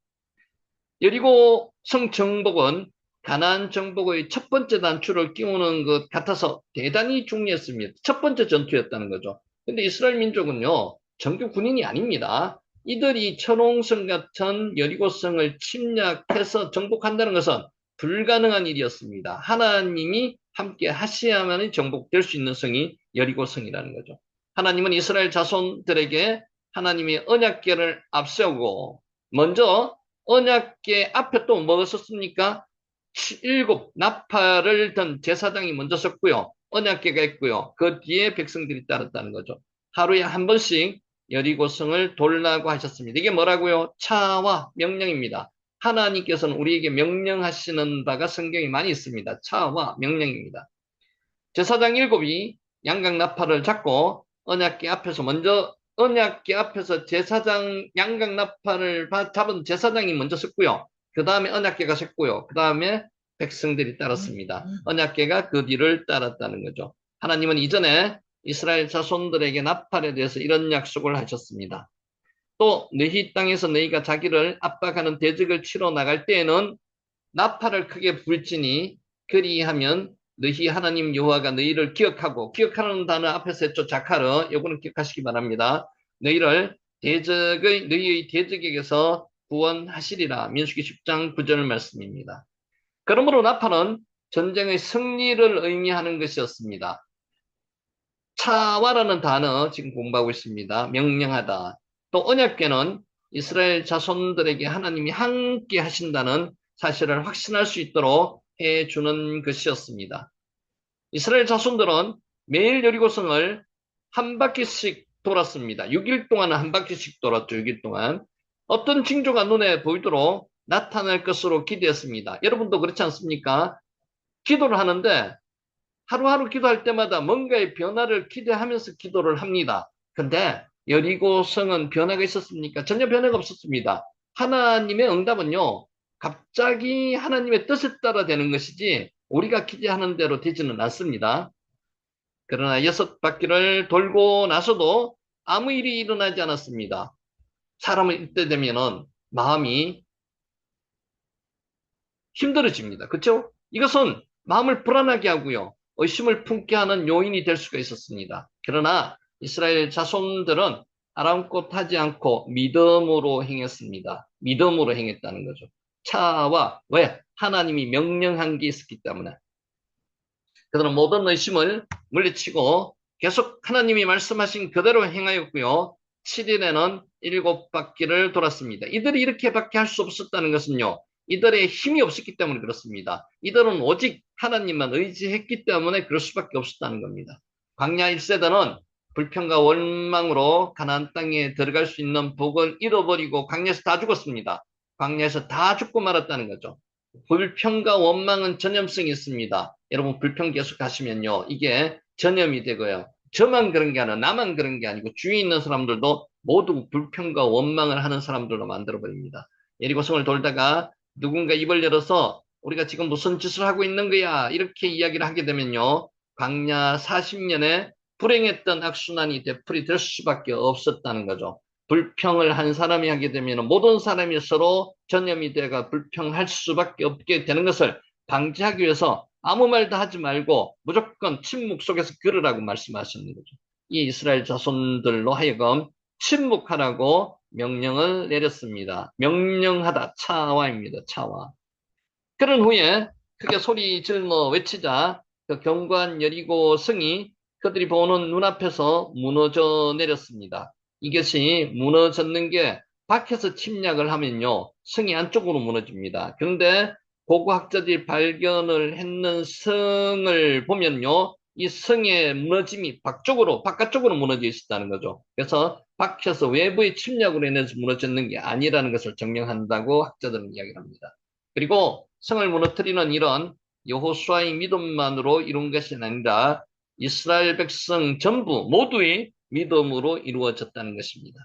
여리고 성 정복은 가나안 정복의 첫 번째 단추를 끼우는 것 같아서 대단히 중요했습니다. 첫 번째 전투였다는 거죠. 근데 이스라엘 민족은요, 정규 군인이 아닙니다. 이들이 철옹성 같은 여리고성을 침략해서 정복한다는 것은 불가능한 일이었습니다. 하나님이 함께 하셔야만이 정복될 수 있는 성이 여리고성이라는 거죠. 하나님은 이스라엘 자손들에게 하나님의 언약궤를 앞세우고 먼저 언약궤 앞에 또 뭐가 섰습니까? 7 나팔을 든 제사장이 먼저 섰고요. 언약궤가 있고요. 그 뒤에 백성들이 따랐다는 거죠. 하루에 한 번씩 여리고성을 돌라고 하셨습니다. 이게 뭐라고요? 차와 명령입니다. 하나님께서는 우리에게 명령하시는 바가 성경에 많이 있습니다. 차와 명령입니다. 제사장 7이 양각 나팔을 잡고 언약궤 앞에서 먼저 언약궤 앞에서 제사장 양각 나팔을 잡은 제사장이 먼저 섰고요. 그 다음에 언약궤가 섰고요. 그 다음에 백성들이 따랐습니다. 언약궤가 그 뒤를 따랐다는 거죠. 하나님은 이전에 이스라엘 자손들에게 나팔에 대해서 이런 약속을 하셨습니다. 또 너희 땅에서 너희가 자기를 압박하는 대적을 치러 나갈 때에는 나팔을 크게 불지니 그리하면 너희 하나님 여호와가 너희를 기억하고, 기억하는 단어 앞에서 했죠. 자카르. 요거는 기억하시기 바랍니다. 너희를 너희의 대적에게서 구원하시리라. 민수기 10장 9절 말씀입니다. 그러므로 나팔은 전쟁의 승리를 의미하는 것이었습니다. 차와라는 단어 지금 공부하고 있습니다. 명령하다. 또 언약궤는 이스라엘 자손들에게 하나님이 함께 하신다는 사실을 확신할 수 있도록 해주는 것이었습니다. 이스라엘 자손들은 매일 여리고성을 한 바퀴씩 돌았습니다. 6일 동안 한 바퀴씩 돌았죠. 6일 동안. 어떤 징조가 눈에 보이도록 나타날 것으로 기대했습니다. 여러분도 그렇지 않습니까? 기도를 하는데 하루하루 기도할 때마다 뭔가의 변화를 기대하면서 기도를 합니다. 근데 여리고성은 변화가 있었습니까? 전혀 변화가 없었습니다. 하나님의 응답은요, 갑자기 하나님의 뜻에 따라 되는 것이지 우리가 기대하는 대로 되지는 않습니다. 그러나 6바퀴를 돌고 나서도 아무 일이 일어나지 않았습니다. 사람은 이때 되면은 마음이 힘들어집니다. 그렇죠? 이것은 마음을 불안하게 하고요. 의심을 품게 하는 요인이 될 수가 있었습니다. 그러나 이스라엘 자손들은 아랑곳하지 않고 믿음으로 행했습니다. 믿음으로 행했다는 거죠. 차와 왜? 하나님이 명령한 게 있었기 때문에. 그들은 모든 의심을 물리치고 계속 하나님이 말씀하신 그대로 행하였고요. 7일에는 7바퀴를 돌았습니다. 이들이 이렇게밖에 할 수 없었다는 것은요. 이들의 힘이 없었기 때문에 그렇습니다. 이들은 오직 하나님만 의지했기 때문에 그럴 수밖에 없었다는 겁니다. 광야 1세대는 불평과 원망으로 가나안 땅에 들어갈 수 있는 복을 잃어버리고 광야에서 다 죽었습니다. 광야에서 다 죽고 말았다는 거죠. 불평과 원망은 전염성이 있습니다. 여러분 불평 계속 하시면요. 이게 전염이 되고요. 저만 그런 게 아니라 나만 그런 게 아니고 주위에 있는 사람들도 모두 불평과 원망을 하는 사람들로 만들어버립니다. 예리고성을 돌다가 누군가 입을 열어서 우리가 지금 무슨 짓을 하고 있는 거야 이렇게 이야기를 하게 되면요. 광야 40년에 불행했던 악순환이 되풀이 될 수밖에 없었다는 거죠. 불평을 한 사람이 하게 되면 모든 사람이 서로 전염이 되가 불평할 수밖에 없게 되는 것을 방지하기 위해서 아무 말도 하지 말고 무조건 침묵 속에서 걸으라고 말씀하시는 거죠. 이 이스라엘 자손들로 하여금 침묵하라고 명령을 내렸습니다. 명령하다. 차와입니다. 차와. 그런 후에 크게 소리 질러 외치자 그 견고한 여리고 성이 그들이 보는 눈앞에서 무너져 내렸습니다. 이것이 무너졌는 게 밖에서 침략을 하면요, 성이 안쪽으로 무너집니다. 그런데 고고학자들이 발견을 했는 성을 보면요, 이 성의 무너짐이 바깥쪽으로 무너져 있었다는 거죠. 그래서 밖에서 외부의 침략으로 인해서 무너졌는 게 아니라는 것을 증명한다고 학자들은 이야기를 합니다. 그리고 성을 무너뜨리는 일은 여호수아의 믿음만으로 이룬 것이 아니라 이스라엘 백성 전부 모두의 믿음으로 이루어졌다는 것입니다.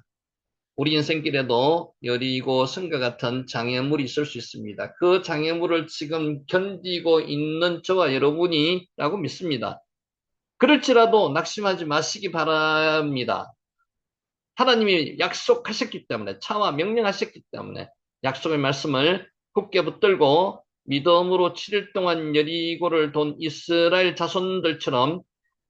우리 인생길에도 여리고 성과 같은 장애물이 있을 수 있습니다. 그 장애물을 지금 견디고 있는 저와 여러분이라고 믿습니다. 그럴지라도 낙심하지 마시기 바랍니다. 하나님이 약속하셨기 때문에, 차와 명령하셨기 때문에 약속의 말씀을 굳게 붙들고 믿음으로 7일 동안 여리고를 돈 이스라엘 자손들처럼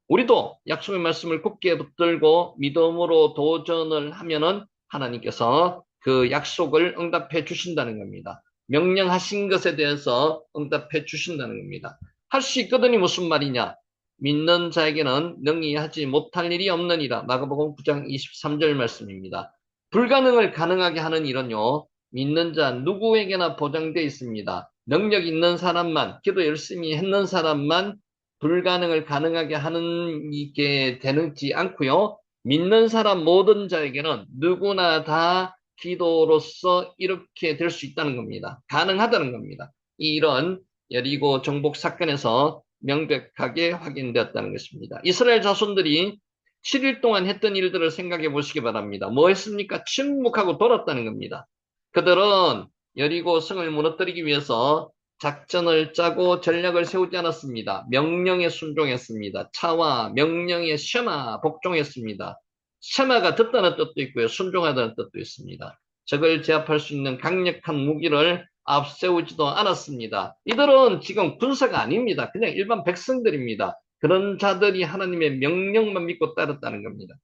우리도 약속의 말씀을 굳게 붙들고 믿음으로 도전을 하면은 하나님께서 그 약속을 응답해 주신다는 겁니다. 명령하신 것에 대해서 응답해 주신다는 겁니다. 할 수 있거든이 무슨 말이냐? 믿는 자에게는 능히 하지 못할 일이 없느니라. 마가복음 9장 23절 말씀입니다. 불가능을 가능하게 하는 일은요, 믿는 자 누구에게나 보장되어 있습니다. 능력 있는 사람만, 기도 열심히 했는 사람만 불가능을 가능하게 하는 게 되지 않고요. 믿는 사람 모든 자에게는 누구나 다 기도로서 이렇게 될 수 있다는 겁니다. 가능하다는 겁니다. 이런 여리고 정복 사건에서 명백하게 확인되었다는 것입니다. 이스라엘 자손들이 7일 동안 했던 일들을 생각해 보시기 바랍니다. 뭐 했습니까? 침묵하고 돌았다는 겁니다. 그들은 여리고 성을 무너뜨리기 위해서 작전을 짜고 전략을 세우지 않았습니다. 명령에 순종했습니다. 차와 명령에 셔마 복종했습니다. 셔마가 듣다는 뜻도 있고요. 순종하다는 뜻도 있습니다. 적을 제압할 수 있는 강력한 무기를 앞세우지도 않았습니다. 이들은 지금 군사가 아닙니다. 그냥 일반 백성들입니다. 그런 자들이 하나님의 명령만 믿고 따랐다는 겁니다.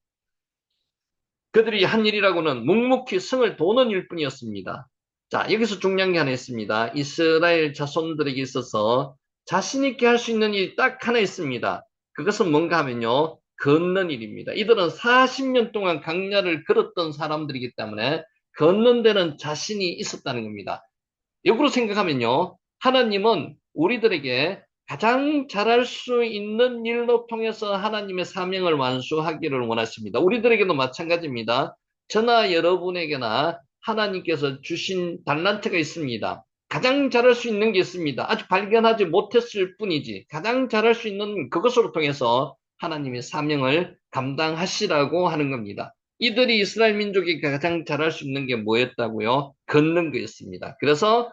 그들이 한 일이라고는 묵묵히 성을 도는 일뿐이었습니다. 자, 여기서 중요한 게 하나 있습니다. 이스라엘 자손들에게 있어서 자신 있게 할 수 있는 일이 딱 하나 있습니다. 그것은 뭔가 하면요, 걷는 일입니다. 이들은 40년 동안 강야를 걸었던 사람들이기 때문에 걷는 데는 자신이 있었다는 겁니다. 역으로 생각하면요, 하나님은 우리들에게 가장 잘할 수 있는 일로 통해서 하나님의 사명을 완수하기를 원하십니다. 우리들에게도 마찬가지입니다. 저나 여러분에게나 하나님께서 주신 달란트가 있습니다. 가장 잘할 수 있는 게 있습니다. 아직 발견하지 못했을 뿐이지 가장 잘할 수 있는 그것으로 통해서 하나님의 사명을 감당하시라고 하는 겁니다. 이들이 이스라엘 민족이 가장 잘할 수 있는 게 뭐였다고요? 걷는 거였습니다. 그래서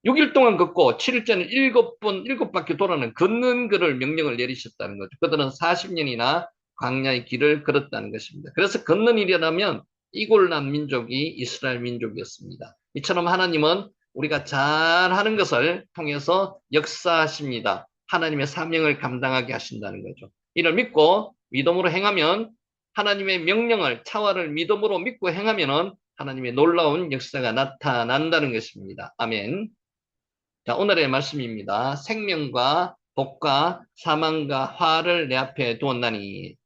6일 동안 걷고 7일째는 7바퀴 돌아는 걷는 거를 명령을 내리셨다는 거죠. 그들은 40년이나 광야의 길을 걸었다는 것입니다. 그래서 걷는 일이라면 이골난 민족이 이스라엘 민족이었습니다. 이처럼 하나님은 우리가 잘하는 것을 통해서 역사하십니다. 하나님의 사명을 감당하게 하신다는 거죠. 이를 믿고 믿음으로 행하면 하나님의 명령을 차와를 믿음으로 믿고 행하면은 하나님의 놀라운 역사가 나타난다는 것입니다. 아멘. 자, 오늘의 말씀입니다. 생명과 복과 사망과 화를 내 앞에 두었나니.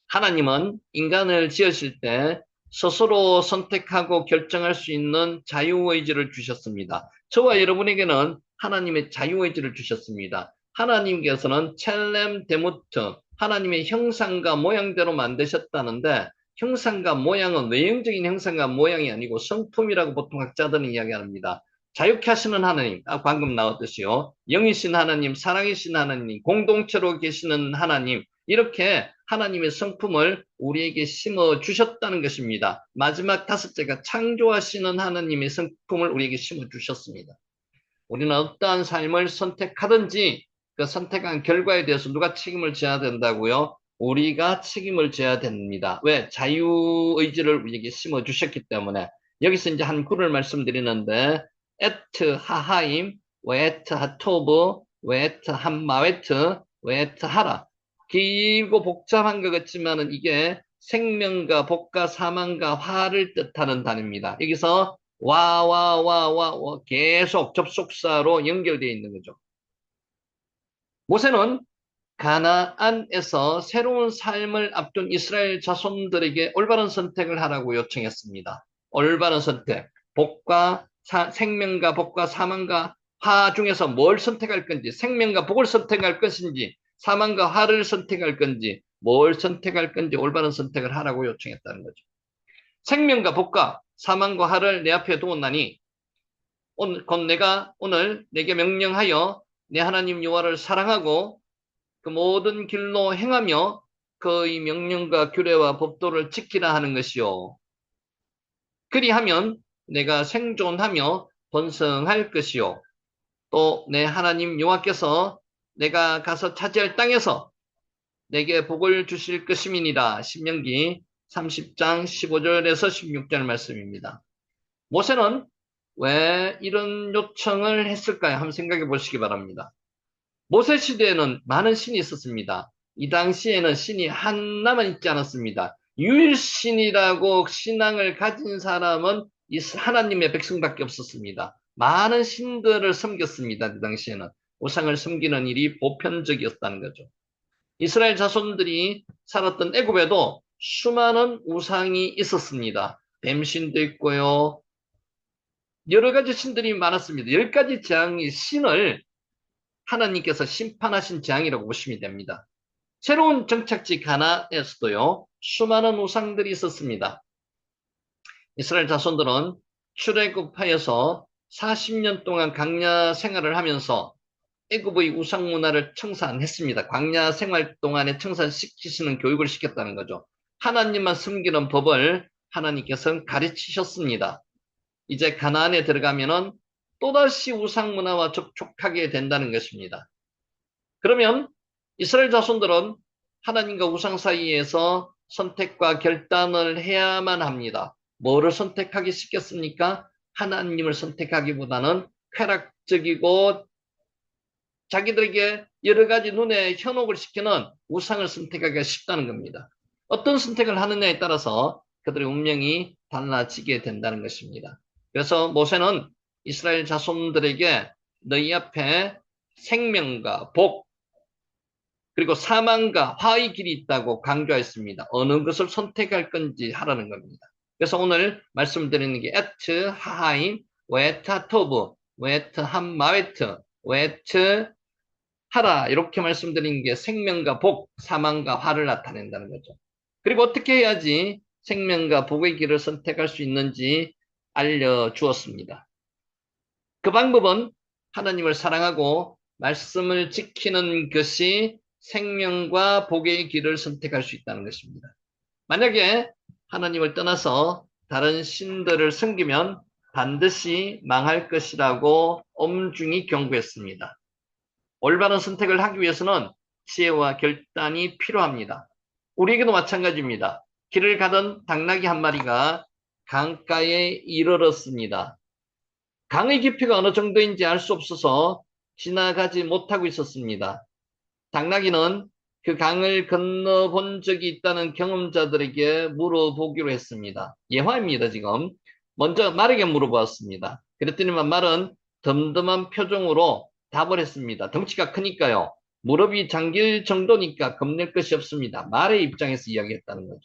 하나님은 인간을 지으실 때 스스로 선택하고 결정할 수 있는 자유의지를 주셨습니다. 저와 여러분에게는 하나님의 자유의지를 주셨습니다. 하나님께서는 첼렘 데무트, 하나님의 형상과 모양대로 만드셨다는데 형상과 모양은 외형적인 형상과 모양이 아니고 성품이라고 보통 학자들은 이야기합니다. 자유케 하시는 하나님, 방금 나왔듯이요. 영이신 하나님, 사랑이신 하나님, 공동체로 계시는 하나님, 이렇게 하나님의 성품을 우리에게 심어 주셨다는 것입니다. 마지막 다섯째가 창조하시는 하나님의 성품을 우리에게 심어 주셨습니다. 우리는 어떠한 삶을 선택하든지 그 선택한 결과에 대해서 누가 책임을 져야 된다고요? 우리가 책임을 져야 됩니다. 왜? 자유의지를 우리에게 심어 주셨기 때문에. 여기서 이제 한 구를 말씀드리는데 에트 하하임, 웨트 하토브, 웨트 한마웨트, 웨트 하라. 길고 복잡한 것 같지만은 이게 생명과 복과 사망과 화를 뜻하는 단어입니다. 여기서 와 계속 접속사로 연결되어 있는 거죠. 모세는 가나안에서 새로운 삶을 앞둔 이스라엘 자손들에게 올바른 선택을 하라고 요청했습니다. 올바른 선택, 생명과 복과 사망과 화 중에서 뭘 선택할 건지, 생명과 복을 선택할 것인지, 사망과 화를 선택할 건지, 뭘 선택할 건지 올바른 선택을 하라고 요청했다는 거죠. 생명과 복과 사망과 화를 내 앞에 두었나니 곧 내가 오늘 내게 명령하여 내 하나님 여호와를 사랑하고 그 모든 길로 행하며 그의 명령과 규례와 법도를 지키라 하는 것이요. 그리하면 내가 생존하며 번성할 것이요. 또 내 하나님 여호와께서 내가 가서 차지할 땅에서 내게 복을 주실 것임이니라. 신명기 30장 15절에서 16절 말씀입니다. 모세는 왜 이런 요청을 했을까요? 한번 생각해 보시기 바랍니다. 모세 시대에는 많은 신이 있었습니다. 이 당시에는 신이 하나만 있지 않았습니다. 유일신이라고 신앙을 가진 사람은 이 하나님의 백성밖에 없었습니다. 많은 신들을 섬겼습니다. 그 당시에는 우상을 섬기는 일이 보편적이었다는 거죠. 이스라엘 자손들이 살았던 애굽에도 수많은 우상이 있었습니다. 뱀신도 있고요. 여러 가지 신들이 많았습니다. 10가지 재앙의 신을 하나님께서 심판하신 재앙이라고 보시면 됩니다. 새로운 정착지 가나안에서도요, 수많은 우상들이 있었습니다. 이스라엘 자손들은 출애굽하여서 40년 동안 광야 생활을 하면서 애굽의 우상 문화를 청산했습니다. 광야 생활 동안에 청산시키시는 교육을 시켰다는 거죠. 하나님만 섬기는 법을 하나님께서는 가르치셨습니다. 이제 가나안에 들어가면은 또다시 우상 문화와 접촉하게 된다는 것입니다. 그러면 이스라엘 자손들은 하나님과 우상 사이에서 선택과 결단을 해야만 합니다. 뭐를 선택하기 쉽겠습니까? 하나님을 선택하기보다는 쾌락적이고 자기들에게 여러 가지 눈에 현혹을 시키는 우상을 선택하기가 쉽다는 겁니다. 어떤 선택을 하느냐에 따라서 그들의 운명이 달라지게 된다는 것입니다. 그래서 모세는 이스라엘 자손들에게 너희 앞에 생명과 복, 그리고 사망과 화의 길이 있다고 강조했습니다. 어느 것을 선택할 건지 하라는 겁니다. 그래서 오늘 말씀드리는 게 에트 하하임, 웨트 토브, 웨트 함마웨트, 웨트 하라 이렇게 말씀드린 게 생명과 복, 사망과 화를 나타낸다는 거죠. 그리고 어떻게 해야지 생명과 복의 길을 선택할 수 있는지 알려주었습니다. 그 방법은 하나님을 사랑하고 말씀을 지키는 것이 생명과 복의 길을 선택할 수 있다는 것입니다. 만약에 하나님을 떠나서 다른 신들을 섬기면 반드시 망할 것이라고 엄중히 경고했습니다. 올바른 선택을 하기 위해서는 지혜와 결단이 필요합니다. 우리에게도 마찬가지입니다. 길을 가던 당나귀 한 마리가 강가에 이르렀습니다. 강의 깊이가 어느 정도인지 알 수 없어서 지나가지 못하고 있었습니다. 당나귀는 그 강을 건너본 적이 있다는 경험자들에게 물어보기로 했습니다. 예화입니다, 지금. 먼저 말에게 물어보았습니다. 그랬더니만 말은 덤덤한 표정으로 답을 했습니다. 덩치가 크니까요. 무릎이 잠길 정도니까 겁낼 것이 없습니다. 말의 입장에서 이야기했다는 거죠.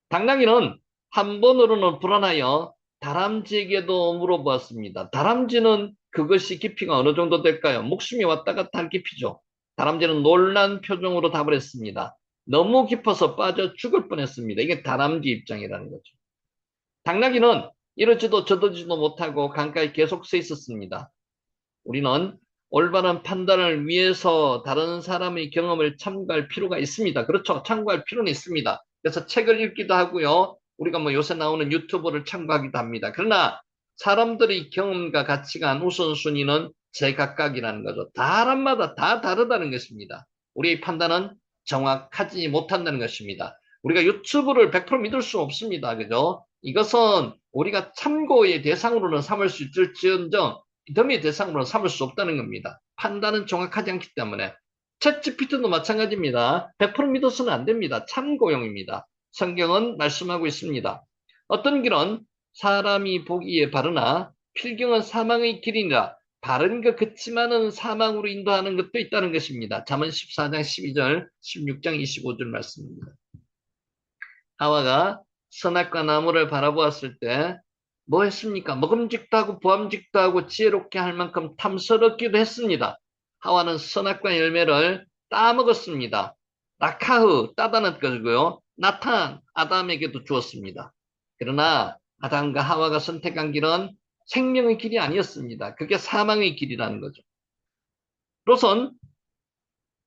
당나귀는 한 번으로는 불안하여 다람쥐에게도 물어보았습니다. 다람쥐는 그것이 깊이가 어느 정도 될까요? 목숨이 왔다 갔다 할 깊이죠. 다람쥐는 놀란 표정으로 답을 했습니다. 너무 깊어서 빠져 죽을 뻔했습니다. 이게 다람쥐 입장이라는 거죠. 당나귀는 이러지도 저러지도 못하고 강가에 계속 서 있었습니다. 우리는 올바른 판단을 위해서 다른 사람의 경험을 참고할 필요가 있습니다. 그렇죠. 참고할 필요는 있습니다. 그래서 책을 읽기도 하고요. 우리가 뭐 요새 나오는 유튜브를 참고하기도 합니다. 그러나 사람들의 경험과 가치관 우선순위는 제각각이라는 거죠. 사람마다 다 다르다는 것입니다. 우리의 판단은 정확하지 못한다는 것입니다. 우리가 유튜브를 100% 믿을 수 없습니다. 그죠? 이것은 우리가 참고의 대상으로는 삼을 수 있을지언정 덤의 대상으로는 삼을 수 없다는 겁니다. 판단은 정확하지 않기 때문에. 챗GPT도 마찬가지입니다. 100% 믿어서는 안 됩니다. 참고용입니다. 성경은 말씀하고 있습니다. 어떤 길은 사람이 보기에 바르나 필경은 사망의 길이니라. 바른 것 같지만은 사망으로 인도하는 것도 있다는 것입니다. 잠언 14장 12절, 16장 25절 말씀입니다. 하와가 선악과 나무를 바라보았을 때 뭐 했습니까? 먹음직도 하고 보암직도 하고 지혜롭게 할 만큼 탐스럽기도 했습니다. 하와는 선악과 열매를 따먹었습니다. 라카흐 따다는 것이고요. 나탄 아담에게도 주었습니다. 그러나 아담과 하와가 선택한 길은 생명의 길이 아니었습니다. 그게 사망의 길이라는 거죠. 롯은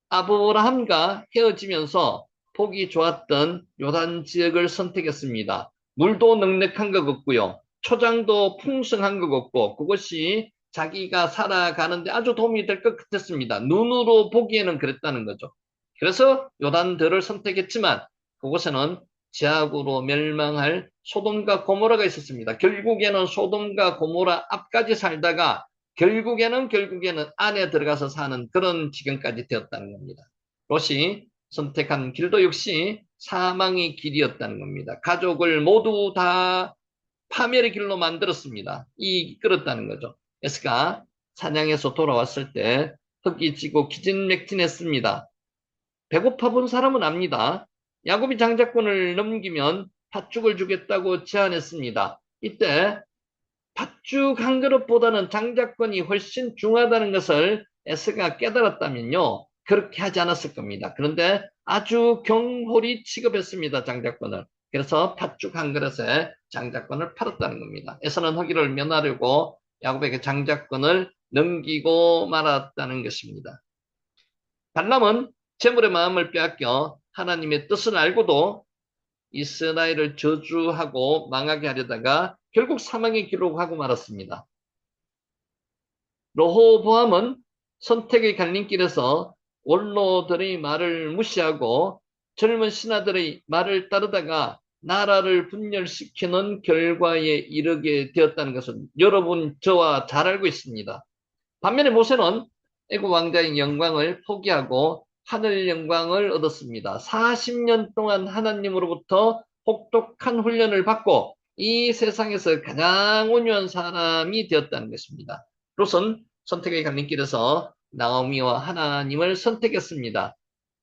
아브라함과 헤어지면서 보기 좋았던 요단 지역을 선택했습니다. 물도 넉넉한 것 같고요. 초장도 풍성한 것 같고 그것이 자기가 살아가는데 아주 도움이 될 것 같았습니다. 눈으로 보기에는 그랬다는 거죠. 그래서 요단들을 선택했지만 그곳에는 제약으로 멸망할 소돔과 고모라가 있었습니다. 결국에는 소돔과 고모라 앞까지 살다가 결국에는 안에 들어가서 사는 그런 지경까지 되었다는 겁니다. 롯이 선택한 길도 역시 사망의 길이었다는 겁니다. 가족을 모두 다 파멸의 길로 만들었습니다. 이끌었다는 거죠. 에스가 사냥에서 돌아왔을 때 흙이 지고 기진맥진했습니다. 배고파 본 사람은 압니다. 야곱이 장자권을 넘기면 팥죽을 주겠다고 제안했습니다. 이때 팥죽 한 그릇보다는 장자권이 훨씬 중요하다는 것을 에스가 깨달았다면요. 그렇게 하지 않았을 겁니다. 그런데 아주 경홀히 취급했습니다. 장자권을. 그래서 팥죽 한 그릇에 장자권을 팔았다는 겁니다. 에서는 허기를 면하려고 야곱에게 장자권을 넘기고 말았다는 것입니다. 발람은 재물의 마음을 빼앗겨 하나님의 뜻을 알고도 이스라엘을 저주하고 망하게 하려다가 결국 사망에 기록하고 말았습니다. 르호보암은 선택의 갈림길에서 원로들의 말을 무시하고 젊은 신하들의 말을 따르다가 나라를 분열시키는 결과에 이르게 되었다는 것은 여러분 저와 잘 알고 있습니다. 반면에 모세는 애굽 왕자의 영광을 포기하고 하늘 영광을 얻었습니다. 40년 동안 하나님으로부터 혹독한 훈련을 받고 이 세상에서 가장 온유한 사람이 되었다는 것입니다. 롯은 선택의 갈림길에서 나오미와 하나님을 선택했습니다.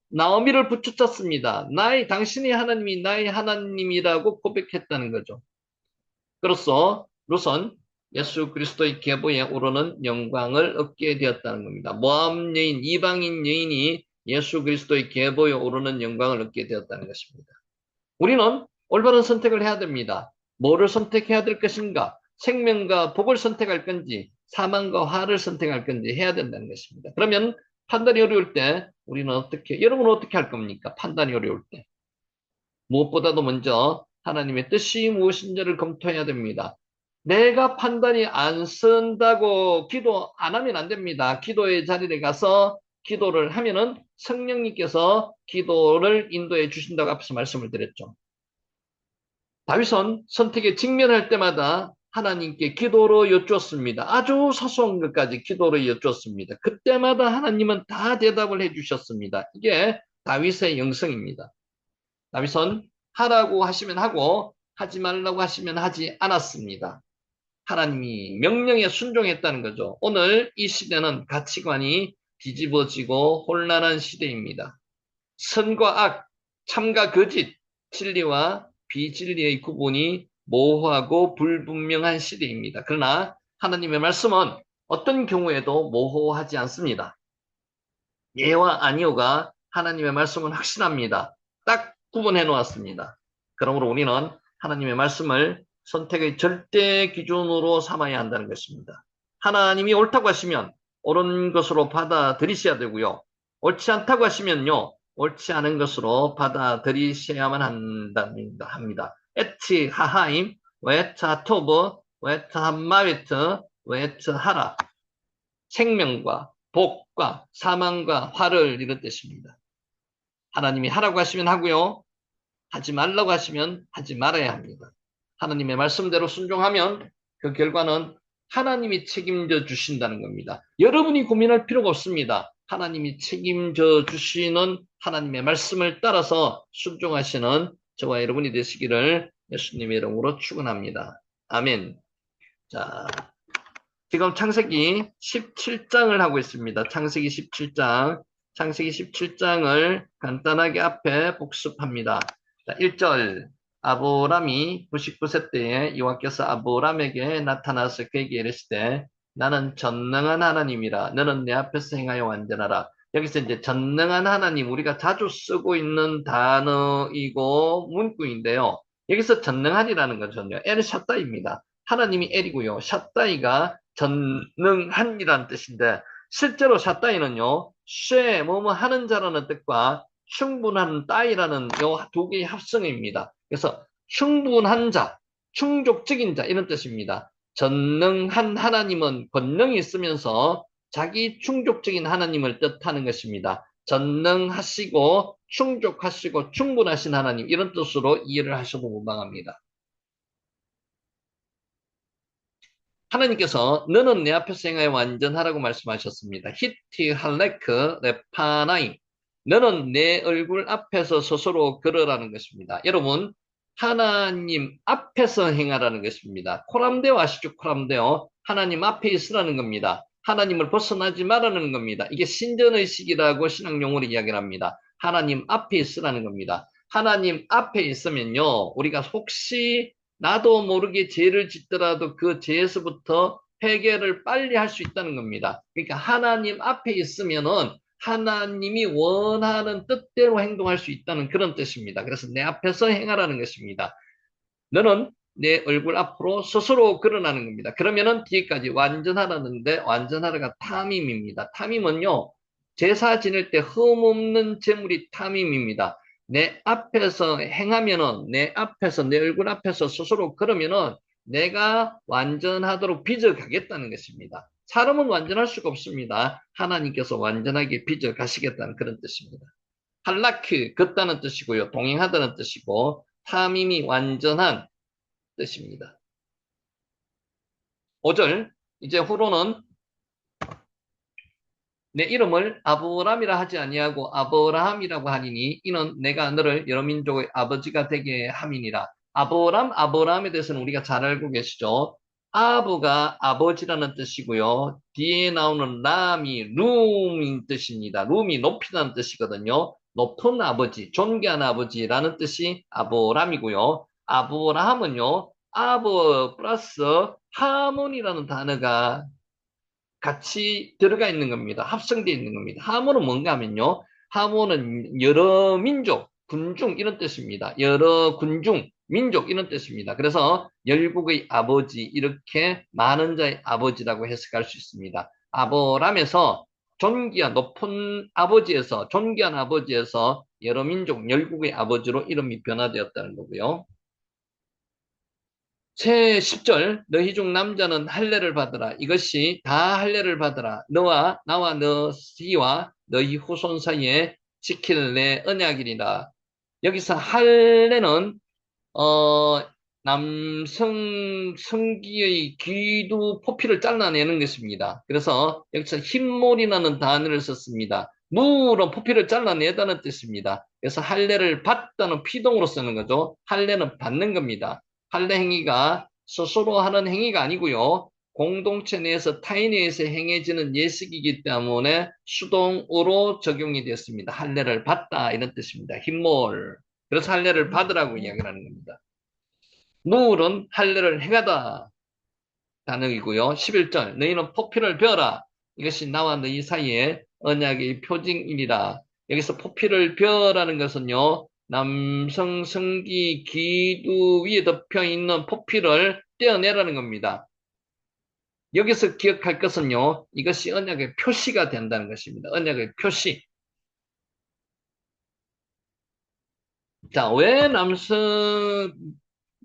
나오미를 붙였습니다. 당신의 하나님이 나의 하나님이라고 고백했다는 거죠. 그로써 롯은 예수 그리스도의 계보에 오르는 영광을 얻게 되었다는 겁니다. 모함 여인, 이방인 여인이 예수 그리스도의 계보에 오르는 영광을 얻게 되었다는 것입니다. 우리는 올바른 선택을 해야 됩니다. 뭐를 선택해야 될 것인가? 생명과 복을 선택할 건지 사망과 화를 선택할 건지 해야 된다는 것입니다. 그러면 판단이 어려울 때 우리는 여러분은 어떻게 할 겁니까? 판단이 어려울 때. 무엇보다도 먼저 하나님의 뜻이 무엇인지를 검토해야 됩니다. 내가 판단이 안 쓴다고 기도 안 하면 안 됩니다. 기도의 자리에 가서 기도를 하면은 성령님께서 기도를 인도해 주신다고 앞서 말씀을 드렸죠. 다윗은 선택에 직면할 때마다 하나님께 기도로 여쭈었습니다. 아주 사소한 것까지 기도로 여쭈었습니다. 그때마다 하나님은 다 대답을 해 주셨습니다. 이게 다윗의 영성입니다. 다윗은 하라고 하시면 하고 하지 말라고 하시면 하지 않았습니다. 하나님이 명령에 순종했다는 거죠. 오늘 이 시대는 가치관이 뒤집어지고 혼란한 시대입니다. 선과 악, 참과 거짓, 진리와 비진리의 구분이 모호하고 불분명한 시대입니다. 그러나 하나님의 말씀은 어떤 경우에도 모호하지 않습니다. 예와 아니오가 하나님의 말씀은 확실합니다. 딱 구분해 놓았습니다. 그러므로 우리는 하나님의 말씀을 선택의 절대 기준으로 삼아야 한다는 것입니다. 하나님이 옳다고 하시면 옳은 것으로 받아들이셔야 되고요. 옳지 않다고 하시면요. 옳지 않은 것으로 받아들이셔야만 합니다. 에치 하하임, 웨트 하토브, 웨트 함마웨트, 웨트 하라. 생명과 복과 사망과 화를 이런 뜻입니다. 하나님이 하라고 하시면 하고요. 하지 말라고 하시면 하지 말아야 합니다. 하나님의 말씀대로 순종하면 그 결과는 하나님이 책임져 주신다는 겁니다. 여러분이 고민할 필요가 없습니다. 하나님이 책임져 주시는 하나님의 말씀을 따라서 순종하시는 저와 여러분이 되시기를 예수님의 이름으로 축원합니다. 아멘. 자, 지금 창세기 17장을 하고 있습니다. 창세기 17장. 창세기 17장을 간단하게 앞에 복습합니다. 자, 1절. 아브람이 99세 때에 여호와께서 아브람에게 나타나서 그에게 이르시되 나는 전능한 하나님이라 너는 내 앞에서 행하여 완전하라. 여기서 이제 전능한 하나님 우리가 자주 쓰고 있는 단어이고 문구인데요. 여기서 전능한이라는 건 전혀 엘 샤다입니다. 하나님이 엘이고요. 샤다이가 전능한이라는 뜻인데 실제로 샤다이는요. 쉐 뭐뭐 하는 자라는 뜻과 충분한 따이라는 요 두 개의 합성입니다. 그래서 충분한 자, 충족적인 자 이런 뜻입니다. 전능한 하나님은 권능이 있으면서 자기 충족적인 하나님을 뜻하는 것입니다. 전능하시고 충족하시고 충분하신 하나님 이런 뜻으로 이해를 하셔도 무방합니다. 하나님께서 너는 내 앞에서 행하여 완전하라고 말씀하셨습니다. 히티 할레크 레파나이 너는 내 얼굴 앞에서 스스로 걸으라는 것입니다. 여러분 하나님 앞에서 행하라는 것입니다. 코람데오 아시죠? 코람데오 하나님 앞에 있으라는 겁니다. 하나님을 벗어나지 말라는 겁니다. 이게 신전의식이라고 신앙용어로 이야기를 합니다. 하나님 앞에 있으라는 겁니다. 하나님 앞에 있으면요 우리가 혹시 나도 모르게 죄를 짓더라도 그 죄에서부터 회개를 빨리 할 수 있다는 겁니다. 그러니까 하나님 앞에 있으면은 하나님이 원하는 뜻대로 행동할 수 있다는 그런 뜻입니다. 그래서 내 앞에서 행하라는 것입니다. 너는 내 얼굴 앞으로 스스로 걸어나는 겁니다. 그러면은 뒤에까지 완전하라는데 완전하라가 탐임입니다. 탐임은요 제사 지낼 때 흠없는 제물이 탐임입니다. 내 앞에서 행하면은 내 앞에서 내 얼굴 앞에서 스스로 걸으면은 내가 완전하도록 빚어가겠다는 것입니다. 사람은 완전할 수가 없습니다. 하나님께서 완전하게 빚어가시겠다는 그런 뜻입니다. 할라크 걷다는 뜻이고요. 동행하다는 뜻이고 탐임이 완전한 뜻입니다. 5절 이제 후로는 내 이름을 아브람이라 하지 아니하고 아브라함이라고 하니니 이는 내가 너를 여러 민족의 아버지가 되게 함이니라. 아브람에 대해서는 우리가 잘 알고 계시죠. 아브가 아버지라는 뜻이고요. 뒤에 나오는 람이 룸인 뜻입니다. 룸이 높이라는 뜻이거든요. 높은 아버지, 존귀한 아버지라는 뜻이 아브람이고요. 아브라함은요. 아브 플러스 하몬이라는 단어가 같이 들어가 있는 겁니다. 합성되어 있는 겁니다. 하모는 뭔가 하면요. 하모는 여러 민족, 군중 이런 뜻입니다. 여러 군중, 민족 이런 뜻입니다. 그래서 열국의 아버지 이렇게 많은 자의 아버지라고 해석할 수 있습니다. 아브람에서 존귀한 높은 아버지에서 존귀한 아버지에서 여러 민족, 열국의 아버지로 이름이 변화되었다는 거고요. 제 10절 너희 중 남자는 할례를 받으라. 이것이 다 할례를 받으라. 너와 나와 너희와 너희 후손 사이에 지킬 내 언약이니라. 여기서 할례는 어, 남성 성기의 귀두 포피를 잘라내는 것입니다. 그래서 여기서 흰몰이라는 단어를 썼습니다. 무로 포피를 잘라내다는 뜻입니다. 그래서 할례를 받다는 피동으로 쓰는 거죠. 할례는 받는 겁니다. 할례 행위가 스스로 하는 행위가 아니고요. 공동체 내에서 타인에 의해서 행해지는 예식이기 때문에 수동으로 적용이 되었습니다. 할례를 받다 이런 뜻입니다. 흰몰. 그래서 할례를 받으라고 이야기를 하는 겁니다. 누울은 할례를 행하다 단어이고요. 11절 너희는 포피를 베어라. 이것이 나와 너희 사이에 언약의 표징이니라. 여기서 포피를 베어라는 것은요. 남성 성기 기두 위에 덮여 있는 포피를 떼어내라는 겁니다. 여기서 기억할 것은요. 이것이 언약의 표시가 된다는 것입니다. 언약의 표시. 자, 왜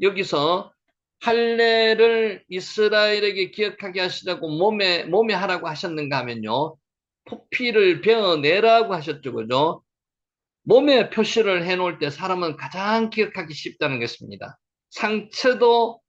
여기서 할례를 이스라엘에게 기억하게 하시라고 몸에 하라고 하셨는가 하면요. 포피를 베어내라고 하셨죠. 그죠? 몸에 표시를 해놓을 때 사람은 가장 기억하기 쉽다는 것입니다. 상처도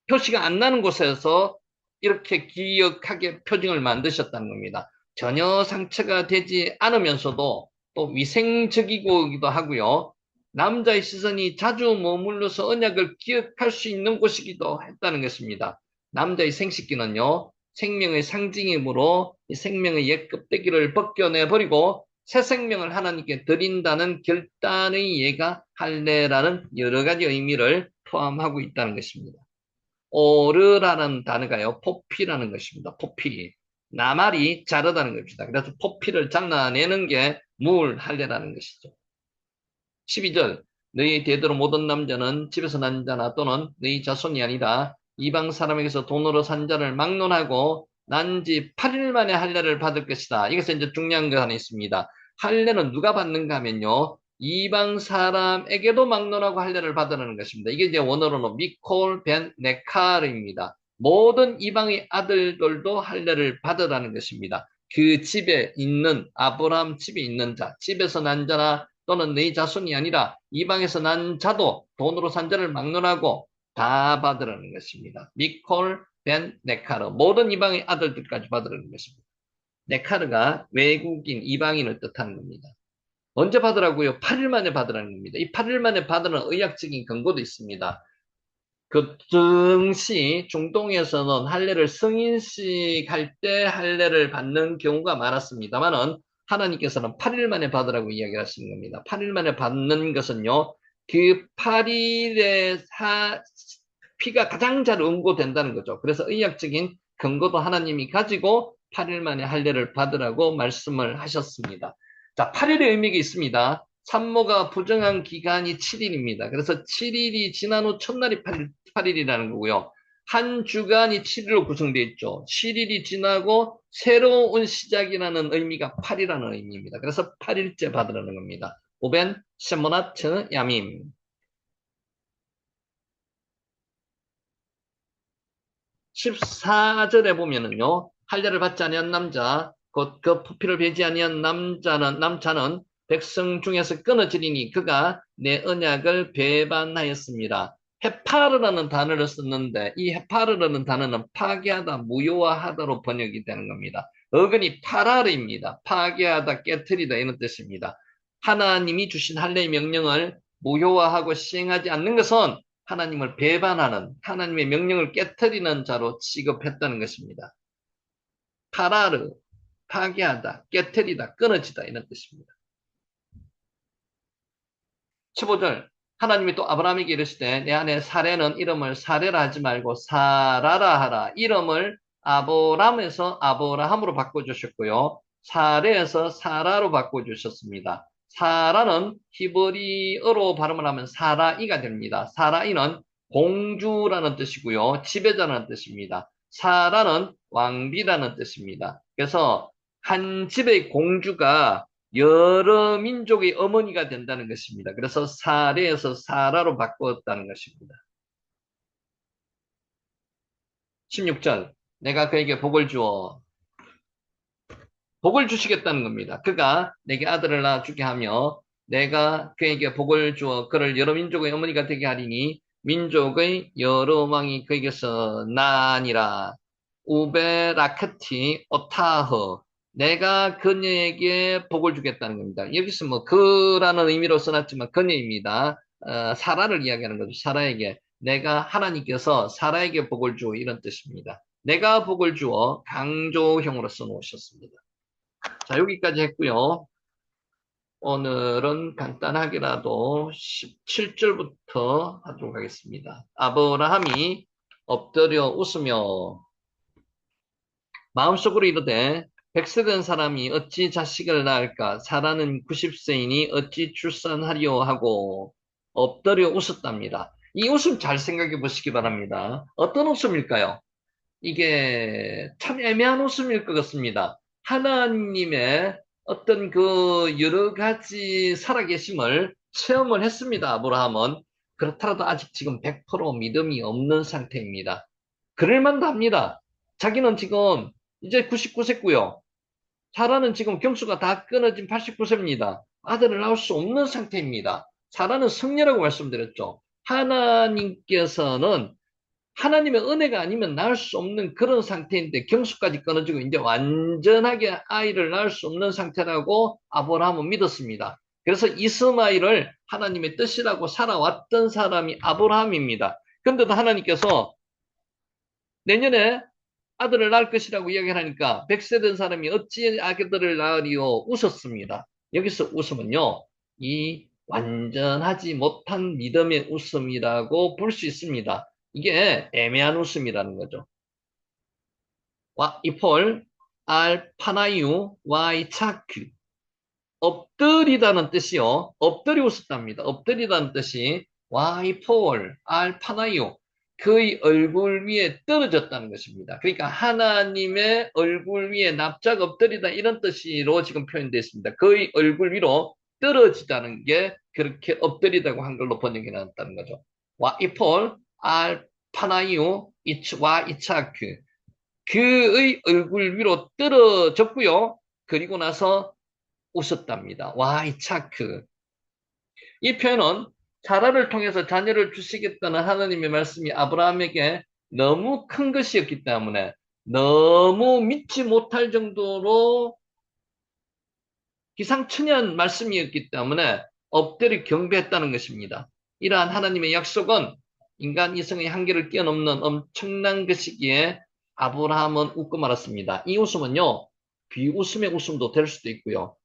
표시가 안 나는 곳에서 이렇게 기억하게 표징을 만드셨다는 겁니다. 전혀 상처가 되지 않으면서도 또 위생적이기도 하고요. 남자의 시선이 자주 머물러서 언약을 기억할 수 있는 곳이기도 했다는 것입니다. 남자의 생식기는요, 생명의 상징이므로 이 생명의 옛 껍데기를 벗겨내버리고 새 생명을 하나님께 드린다는 결단의 예가 할례라는 여러 가지 의미를 포함하고 있다는 것입니다. 오르라는 단어가요, 포피라는 것입니다. 포피. 나말이 자르다는 것입니다. 그래서 포피를 잘라내는 게 물 할례라는 것이죠. 12절. 너희 대대로 모든 남자는 집에서 난 자나 또는 너희 자손이 아니라 이방 사람에게서 돈으로 산 자를 막론하고 난 지 8일 만에 할례를 받을 것이다. 이것은 이제 중요한 거 하나 있습니다. 할례는 누가 받는가 하면요. 이방 사람에게도 막론하고 할례를 받으라는 것입니다. 이게 이제 원어로는 미콜 벤 네카르입니다. 모든 이방의 아들들도 할례를 받으라는 것입니다. 그 집에 있는 아브라함 집에 있는 자, 집에서 난 자나 또는 네 자손이 아니라 이방에서 난 자도 돈으로 산 자를 막론하고 다 받으라는 것입니다. 미콜 벤 네카르 모든 이방의 아들들까지 받으라는 것입니다. 네카르가 외국인 이방인을 뜻하는 겁니다. 언제 받으라고요? 8일 만에 받으라는 겁니다. 이 8일 만에 받으는 의학적인 근거도 있습니다. 그 당시 중동에서는 할례를 승인식 할 때 할례를 받는 경우가 많았습니다만은 하나님께서는 8일 만에 받으라고 이야기하시는 겁니다. 8일 만에 받는 것은요, 그 8일에 피가 가장 잘 응고된다는 거죠. 그래서 의학적인 근거도 하나님이 가지고 8일 만에 할례를 받으라고 말씀을 하셨습니다. 자, 8일의 의미가 있습니다. 산모가 부정한 기간이 7일입니다. 그래서 7일이 지난 후 첫날이 8일이라는 거고요. 한 주간이 7일로 구성되어 있죠. 7일이 지나고 새로운 시작이라는 의미가 8이라는 의미입니다. 그래서 8일째 받으라는 겁니다. 오벤 셰모나트 야밈. 14절에 보면은요. 할례를 받지 아니한 남자, 곧 그 포피를 베지 아니한 남자는 백성 중에서 끊어지리니 그가 내 언약을 배반하였습니다. 헤파르라는 단어를 썼는데 이 헤파르라는 단어는 파괴하다, 무효화하다로 번역이 되는 겁니다. 어근이 파라르입니다. 파괴하다, 깨트리다 이런 뜻입니다. 하나님이 주신 할례의 명령을 무효화하고 시행하지 않는 것은 하나님을 배반하는 하나님의 명령을 깨트리는 자로 취급했다는 것입니다. 파라르, 파괴하다, 깨트리다, 끊어지다 이런 뜻입니다. 15절 하나님이 또 아브라함에게 이르시되 내 아내 사레는 이름을 사레라 하지 말고 사라라 하라. 이름을 아브람에서 아브라함으로 바꿔주셨고요. 사레에서 사라로 바꿔주셨습니다. 사라는 히브리어로 발음을 하면 사라이가 됩니다. 사라이는 공주라는 뜻이고요. 지배자라는 뜻입니다. 사라는 왕비라는 뜻입니다. 그래서 한 집의 공주가 여러 민족의 어머니가 된다는 것입니다. 그래서 사레에서 사라로 바꾸었다는 것입니다. 16절 내가 그에게 복을 주어 복을 주시겠다는 겁니다. 그가 내게 아들을 낳아주게 하며 내가 그에게 복을 주어 그를 여러 민족의 어머니가 되게 하리니 민족의 여러 왕이 그에게서 나니라. 우베라크티 오타흐 내가 그녀에게 복을 주겠다는 겁니다. 여기서 뭐 그라는 의미로 써놨지만 그녀입니다. 사라를 이야기하는 거죠. 사라에게 내가 하나님께서 사라에게 복을 주어 이런 뜻입니다. 내가 복을 주어 강조형으로 써놓으셨습니다. 자, 여기까지 했고요. 오늘은 간단하게라도 17절부터 하도록 하겠습니다. 아브라함이 엎드려 웃으며 마음속으로 이르되 100세 된 사람이 어찌 자식을 낳을까? 사라는 90세이니 어찌 출산하리요 하고 엎드려 웃었답니다. 이 웃음 잘 생각해 보시기 바랍니다. 어떤 웃음일까요? 이게 참 애매한 웃음일 것 같습니다. 하나님의 어떤 그 여러 가지 살아계심을 체험을 했습니다. 아브라함은. 그렇더라도 아직 지금 100% 믿음이 없는 상태입니다. 그럴만도 합니다. 자기는 지금 이제 99세고요. 사라는 지금 경수가 다 끊어진 89세입니다. 아들을 낳을 수 없는 상태입니다. 사라는 성녀라고 말씀드렸죠. 하나님께서는 하나님의 은혜가 아니면 낳을 수 없는 그런 상태인데 경수까지 끊어지고 이제 완전하게 아이를 낳을 수 없는 상태라고 아브라함은 믿었습니다. 그래서 이스마엘을 하나님의 뜻이라고 살아왔던 사람이 아브라함입니다. 그런데도 하나님께서 내년에 아들을 낳을 것이라고 이야기를 하니까 100세 된 사람이 어찌 아들을 낳으리요 웃었습니다. 여기서 웃음은요, 이 완전하지 못한 믿음의 웃음이라고 볼 수 있습니다. 이게 애매한 웃음이라는 거죠. 와, 이폴, 알, 파나유, 와이, 차크. 엎드리다는 뜻이요. 엎드려 웃었답니다. 엎드리다는 뜻이 와이 폴 알파나요. 그의 얼굴 위에 떨어졌다는 것입니다. 그러니까 하나님의 얼굴 위에 납작 엎드리다 이런 뜻으로 지금 표현되어 있습니다. 그의 얼굴 위로 떨어지다는 게 그렇게 엎드리다고 한글로 번역이 나왔다는 거죠. 와이 폴 알파나요 와 이차크. 그의 얼굴 위로 떨어졌고요. 그리고 나서 웃었답니다. 와, 이차크. 이 표현은 사라를 통해서 자녀를 주시겠다는 하나님의 말씀이 아브라함에게 너무 큰 것이었기 때문에 너무 믿지 못할 정도로 기상천외한 말씀이었기 때문에 엎드려 경배했다는 것입니다. 이러한 하나님의 약속은 인간 이성의 한계를 뛰어넘는 엄청난 것이기에 아브라함은 웃고 말았습니다. 이 웃음은요, 비웃음의 웃음도 될 수도 있고요.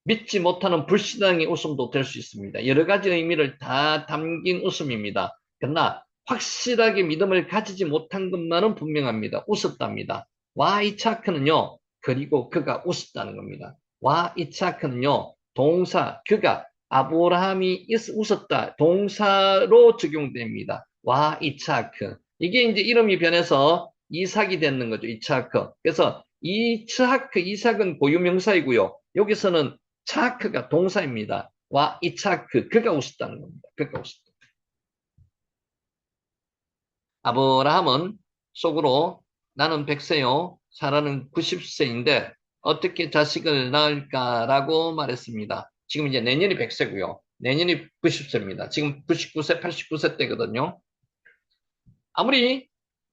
믿지 못하는 불신앙의 웃음도 될 수 있습니다. 여러 가지 의미를 다 담긴 웃음입니다. 그러나 확실하게 믿음을 가지지 못한 것만은 분명합니다. 웃었답니다. 와 이차크는요. 그리고 그가 웃었다는 겁니다. 와 이차크는요. 동사 그가 아브라함이 웃었다. 동사로 적용됩니다. 와 이차크. 이게 이제 이름이 변해서 이삭이 되는 거죠. 이차크. 그래서 이츠하크 이삭은 고유명사이고요. 여기서는 차크가 동사입니다. 와, 이 차크, 그가 웃었다는 겁니다. 그가 웃었다. 아브라함은 속으로 나는 100세요, 사라는 90세인데 어떻게 자식을 낳을까라고 말했습니다. 지금 이제 내년이 100세고요. 내년이 90세입니다. 지금 99세, 89세 때거든요. 아무리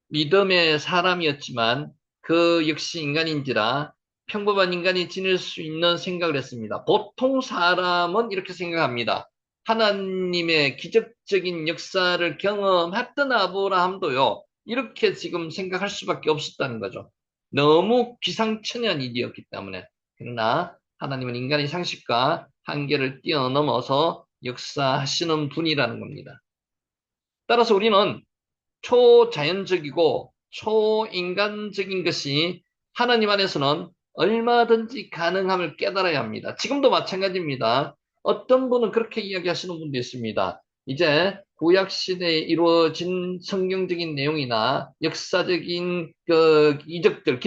믿음의 사람이었지만 그 역시 인간인지라 평범한 인간이 지닐 수 있는 생각을 했습니다. 보통 사람은 이렇게 생각합니다. 하나님의 기적적인 역사를 경험했던 아브라함도요, 이렇게 지금 생각할 수밖에 없었다는 거죠. 너무 기상천외한 일이었기 때문에. 그러나 하나님은 인간의 상식과 한계를 뛰어넘어서 역사하시는 분이라는 겁니다. 따라서 우리는 초자연적이고 초인간적인 것이 하나님 안에서는 얼마든지 가능함을 깨달아야 합니다. 지금도 마찬가지입니다. 어떤 분은 그렇게 이야기하시는 분도 있습니다. 이제 구약 시대에 이루어진 성경적인 내용이나 역사적인 그 이적들,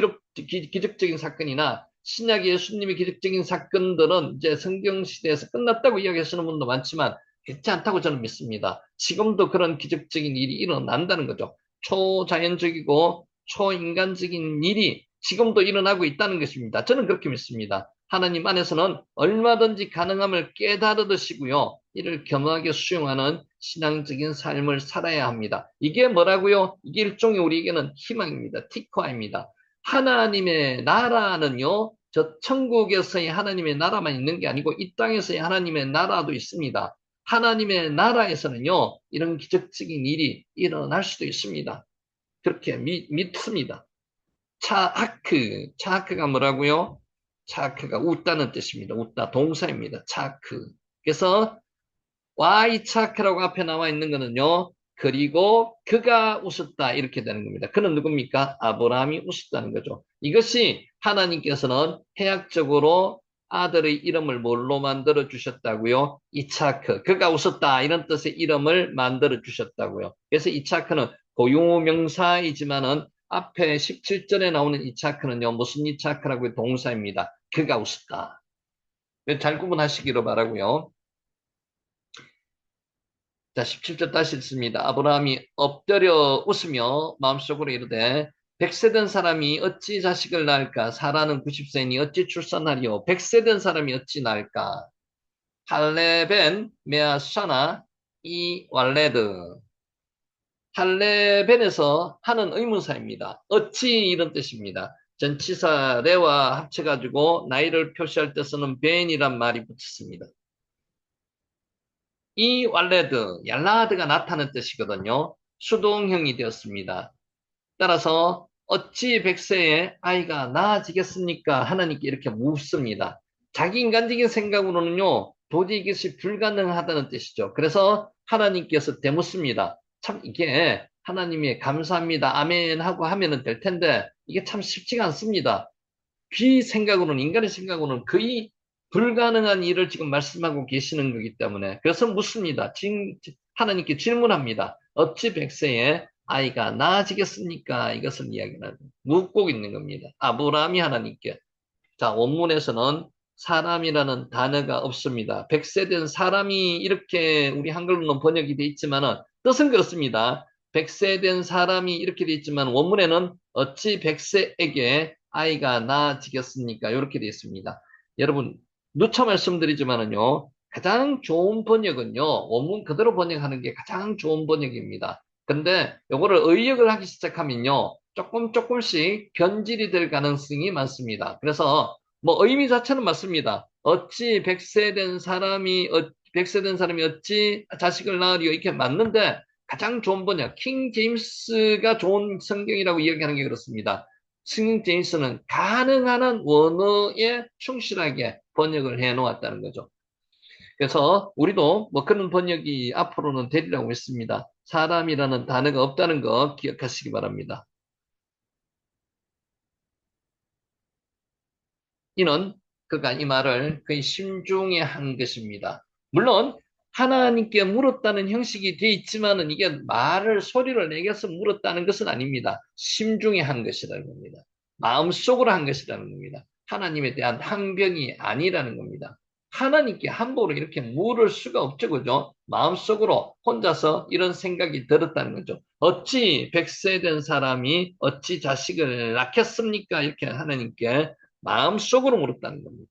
기적적인 사건이나 신약 예수님의 기적적인 사건들은 이제 성경 시대에서 끝났다고 이야기하시는 분도 많지만 그렇지 않다고 저는 믿습니다. 지금도 그런 기적적인 일이 일어난다는 거죠. 초자연적이고 초인간적인 일이 지금도 일어나고 있다는 것입니다. 저는 그렇게 믿습니다. 하나님 안에서는 얼마든지 가능함을 깨달으시고요. 이를 겸허하게 수용하는 신앙적인 삶을 살아야 합니다. 이게 뭐라고요? 이게 일종의 우리에게는 희망입니다. 티코아입니다. 하나님의 나라는요, 저 천국에서의 하나님의 나라만 있는 게 아니고 이 땅에서의 하나님의 나라도 있습니다. 하나님의 나라에서는요, 이런 기적적인 일이 일어날 수도 있습니다. 그렇게 믿습니다. 차하크가 뭐라고요? 차하크가 웃다는 뜻입니다. 웃다, 동사입니다. 차하크. 그래서 와이차크라고 앞에 나와 있는 거는요, 그리고 그가 웃었다 이렇게 되는 겁니다. 그는 누굽니까? 아브라함이 웃었다는 거죠. 이것이 하나님께서는 해학적으로 아들의 이름을 뭘로 만들어 주셨다고요? 이차크. 그가 웃었다 이런 뜻의 이름을 만들어 주셨다고요. 그래서 이차크는 고유명사이지만은 앞에 17절에 나오는 이차크는요, 무슨 이차크라고 동사입니다. 그가 웃었다. 잘 구분하시기로 바라고요. 자, 17절 다시 읽습니다. 아브라함이 엎드려 웃으며 마음속으로 이르되 100세 된 사람이 어찌 자식을 낳을까? 사라는 90세니 어찌 출산하리요? 100세 된 사람이 어찌 낳을까? 할레벤 메아사나 이 왈레드. 할레벤에서 하는 의문사입니다. 어찌 이런 뜻입니다. 전치사 레와 합쳐가지고 나이를 표시할 때 쓰는 벤이란 말이 붙였습니다. 이 왈레드, 얄라드가 나타난 뜻이거든요. 수동형이 되었습니다. 따라서 어찌 백세에 아이가 나아지겠습니까? 하나님께 이렇게 묻습니다. 자기 인간적인 생각으로는요, 도저히 이것이 불가능하다는 뜻이죠. 그래서 하나님께서 되묻습니다. 참 이게 하나님이 감사합니다. 아멘 하고 하면은 될 텐데 이게 참 쉽지가 않습니다. 귀 생각으로는, 인간의 생각으로는 거의 불가능한 일을 지금 말씀하고 계시는 거기 때문에. 그래서 묻습니다. 하나님께 질문합니다. 어찌 백세에 아이가 나아지겠습니까? 이것을 이야기하는, 묻고 있는 겁니다. 아브라함이 하나님께. 자, 원문에서는 사람이라는 단어가 없습니다. 백세된 사람이 이렇게 우리 한글로는 번역이 돼 있지만은 뜻은 그렇습니다. 백세된 사람이 이렇게 돼 있지만 원문에는 어찌 백세에게 아이가 나아지겠습니까? 이렇게 돼 있습니다. 여러분, 누차 말씀드리지만은요, 가장 좋은 번역은요, 원문 그대로 번역하는 게 가장 좋은 번역입니다. 근데 요거를 의역을 하기 시작하면요, 조금씩 변질이 될 가능성이 많습니다. 그래서 뭐 의미 자체는 맞습니다. 어찌 백세 된 사람이 어찌 자식을 낳으리요 이렇게 맞는데 가장 좋은 번역 킹 제임스가 좋은 성경이라고 이야기하는 게 그렇습니다. 킹 제임스는 가능한 한 원어에 충실하게 번역을 해 놓았다는 거죠. 그래서 우리도 뭐 그런 번역이 앞으로는 되리라고 믿습니다. 사람이라는 단어가 없다는 거 기억하시기 바랍니다. 이는 그가 이 말을 그의 심중에 한 것입니다. 물론 하나님께 물었다는 형식이 되어 있지만은 이게 말을 소리를 내게서 물었다는 것은 아닙니다. 심중에 한 것이라는 겁니다. 마음속으로 한 것이라는 겁니다. 하나님에 대한 항변이 아니라는 겁니다. 하나님께 함부로 이렇게 물을 수가 없죠, 그죠? 마음속으로 혼자서 이런 생각이 들었다는 거죠. 어찌 백세 된 사람이 어찌 자식을 낳겠습니까? 이렇게 하나님께 마음속으로 물었다는 겁니다.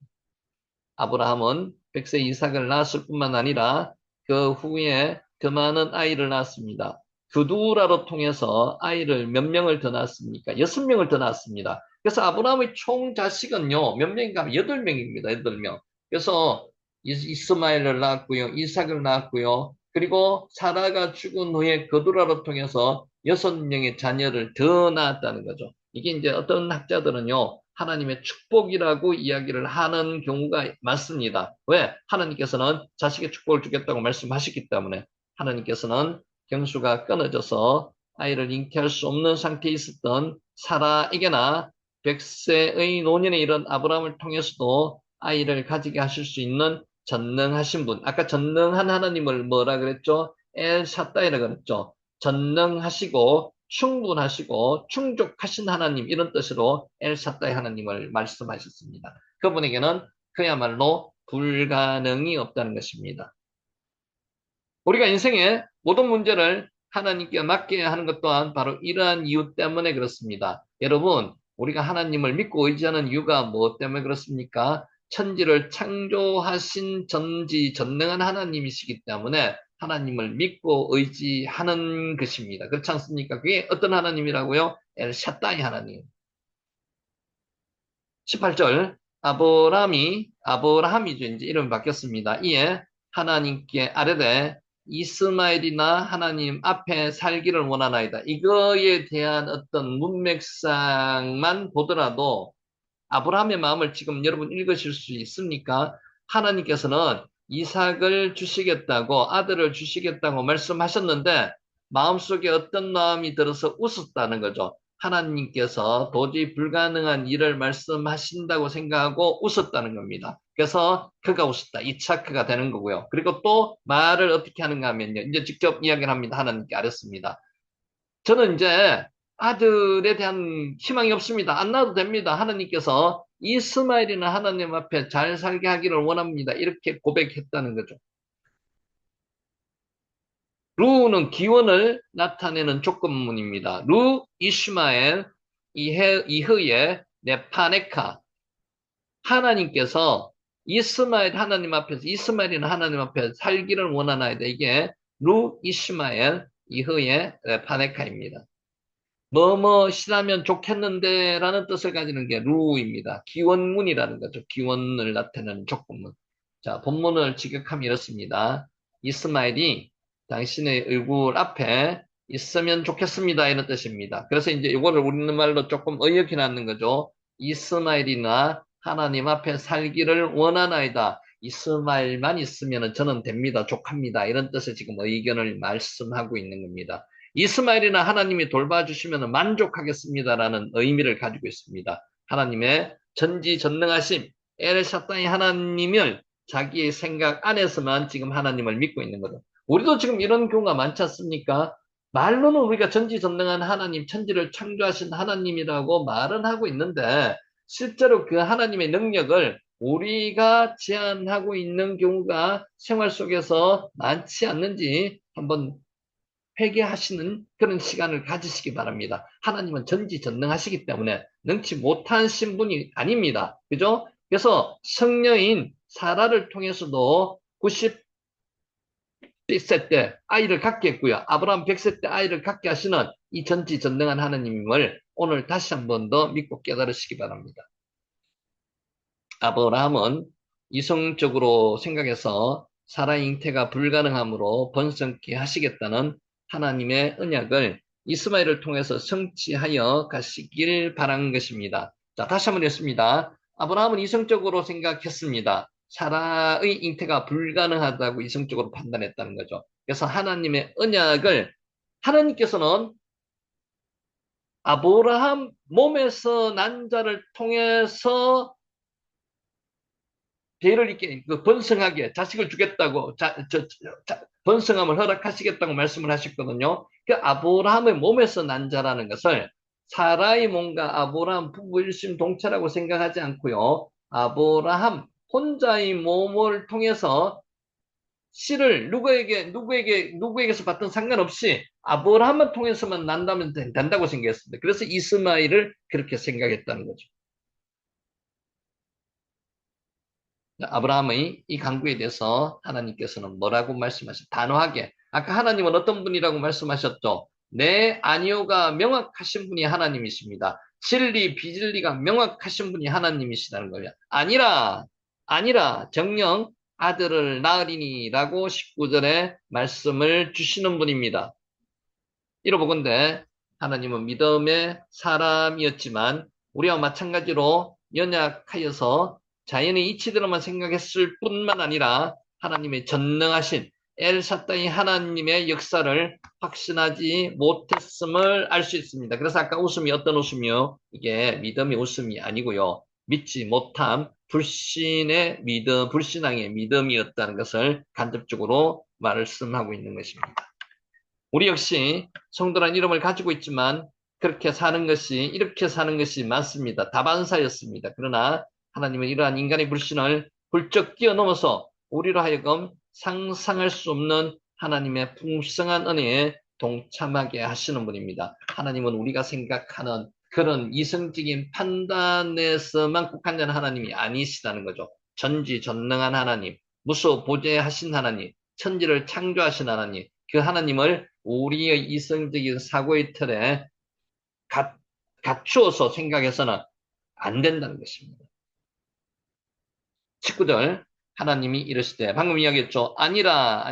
아브라함은 백세 이삭을 낳았을 뿐만 아니라 그 후에 그 많은 아이를 낳았습니다. 그두라로 통해서 아이를 몇 명을 더 낳았습니까? 6명을 더 낳았습니다. 그래서 아브라함의 총 자식은요, 몇 명인가 하면 8명입니다. 8명. 그래서 이스마엘을 낳았고요, 이삭을 낳았고요, 그리고 사라가 죽은 후에 그두라로 통해서 6명의 자녀를 더 낳았다는 거죠. 이게 이제 어떤 학자들은요, 하나님의 축복이라고 이야기를 하는 경우가 많습니다. 왜? 하나님께서는 자식의 축복을 주겠다고 말씀하셨기 때문에 하나님께서는 경수가 끊어져서 아이를 잉태할 수 없는 상태에 있었던 사라에게나 100세의 노년에 이른 아브라함을 통해서도 아이를 가지게 하실 수 있는 전능하신 분. 아까 전능한 하나님을 뭐라 그랬죠? 엘 샤다이라 그랬죠. 전능하시고 충분하시고 충족하신 하나님 이런 뜻으로 엘사다의 하나님을 말씀하셨습니다. 그분에게는 그야말로 불가능이 없다는 것입니다. 우리가 인생의 모든 문제를 하나님께 맡겨야 하는 것 또한 바로 이러한 이유 때문에 그렇습니다. 여러분, 우리가 하나님을 믿고 의지하는 이유가 무엇 때문에 그렇습니까? 천지를 창조하신 전능한 하나님이시기 때문에 하나님을 믿고 의지하는 것입니다. 그렇지 않습니까? 그게 어떤 하나님이라고요? 엘샤다이 하나님. 18절 아브라함이죠. 이제 이름이 바뀌었습니다. 이에 하나님께 아뢰되 이스마엘이나 하나님 앞에 살기를 원하나이다. 이거에 대한 어떤 문맥상만 보더라도 아브라함의 마음을 지금 여러분 읽으실 수 있습니까? 하나님께서는 이삭을 주시겠다고 아들을 주시겠다고 말씀하셨는데 마음속에 어떤 마음이 들어서 웃었다는 거죠. 하나님께서 도저히 불가능한 일을 말씀하신다고 생각하고 웃었다는 겁니다. 그래서 그가 웃었다. 이차크가 되는 거고요. 그리고 또 말을 어떻게 하는가 하면요. 이제 직접 이야기를 합니다. 하나님께 아뢰습니다. 저는 이제 아들에 대한 희망이 없습니다. 안 낳아도 됩니다. 하나님께서 이스마엘이나 하나님 앞에 잘 살게 하기를 원합니다. 이렇게 고백했다는 거죠. 루는 기원을 나타내는 조건문입니다. 루, 이슈마엘, 이흐의 네파네카. 하나님께서 이스마엘 하나님 앞에서 이스마엘이나 하나님 앞에 살기를 원하나이다. 이게 루, 이슈마엘, 이흐의 네파네카입니다. 뭐뭐시라면 좋겠는데 라는 뜻을 가지는 게 루입니다. 기원문이라는 거죠. 기원을 나타내는 조건문. 자, 본문을 직역하면 이렇습니다. 이스마엘이 당신의 얼굴 앞에 있으면 좋겠습니다. 이런 뜻입니다. 그래서 이제 이거를 우리말로 조금 어이없게 놨는 거죠. 이스마엘이나 하나님 앞에 살기를 원하나이다. 이스마엘만 있으면 저는 됩니다. 족합니다. 이런 뜻의 지금 의견을 말씀하고 있는 겁니다. 이스마엘이나 하나님이 돌봐주시면 만족하겠습니다라는 의미를 가지고 있습니다. 하나님의 전지전능하심, 엘샤다이 하나님을 자기의 생각 안에서만 지금 하나님을 믿고 있는 거죠. 우리도 지금 이런 경우가 많지 않습니까? 말로는 우리가 전지전능한 하나님, 천지를 창조하신 하나님이라고 말은 하고 있는데 실제로 그 하나님의 능력을 우리가 제한하고 있는 경우가 생활 속에서 많지 않는지 한번 회개하시는 그런 시간을 가지시기 바랍니다. 하나님은 전지전능하시기 때문에 능치 못하신 분이 아닙니다. 그죠? 그래서 성녀인 사라를 통해서도 90세 때 아이를 갖게 했고요. 아브라함 100세 때 아이를 갖게 하시는 이 전지전능한 하나님을 오늘 다시 한 번 더 믿고 깨달으시기 바랍니다. 아브라함은 이성적으로 생각해서 사라의 잉태가 불가능하므로 번성케 하시겠다는 하나님의 언약을 이스마엘을 통해서 성취하여 가시길 바란 것입니다. 자, 다시 한번 읽습니다. 아브라함은 이성적으로 생각했습니다. 사라의 잉태가 불가능하다고 이성적으로 판단했다는 거죠. 그래서 하나님의 언약을 하나님께서는 아브라함 몸에서 난 자를 통해서 죄를 있게 번성하게 자식을 주겠다고 번성함을 허락하시겠다고 말씀을 하셨거든요. 그 아브라함의 몸에서 난 자라는 것을 사라의 몸과 아브라함 부부 일심동체라고 생각하지 않고요. 아브라함 혼자의 몸을 통해서 씨를 누구에게서 받든 상관없이 아브라함을 통해서만 난다면 된다고 생각했습니다. 그래서 이스마엘을 그렇게 생각했다는 거죠. 아브라함의 이 간구에 대해서 하나님께서는 뭐라고 말씀하셨죠? 단호하게. 아까 하나님은 어떤 분이라고 말씀하셨죠? 네, 아니오가 명확하신 분이 하나님이십니다. 진리, 비진리가 명확하신 분이 하나님이시다는 거예요. 아니라, 정녕 아들을 낳으리니라고 19절에 말씀을 주시는 분입니다. 이러보건대 하나님은 믿음의 사람이었지만 우리와 마찬가지로 연약하여서 자연의 이치대로만 생각했을 뿐만 아니라 하나님의 전능하신 엘사다이 하나님의 역사를 확신하지 못했음을 알 수 있습니다. 그래서 아까 웃음이 어떤 웃음이요? 이게 믿음의 웃음이 아니고요. 믿지 못함, 불신의 믿음, 불신앙의 믿음이었다는 것을 간접적으로 말씀하고 있는 것입니다. 우리 역시 성도란 이름을 가지고 있지만 이렇게 사는 것이 맞습니다. 다반사였습니다. 그러나 하나님은 이러한 인간의 불신을 훌쩍 뛰어넘어서 우리로 하여금 상상할 수 없는 하나님의 풍성한 은혜에 동참하게 하시는 분입니다. 하나님은 우리가 생각하는 그런 이성적인 판단에서만 국한된 하나님이 아니시다는 거죠. 전지전능한 하나님, 무소부재하신 하나님, 천지를 창조하신 하나님, 그 하나님을 우리의 이성적인 사고의 틀에 갖추어서 생각해서는 안 된다는 것입니다. 19절 하나님이 이르시되 방금 이야기했죠. 아니라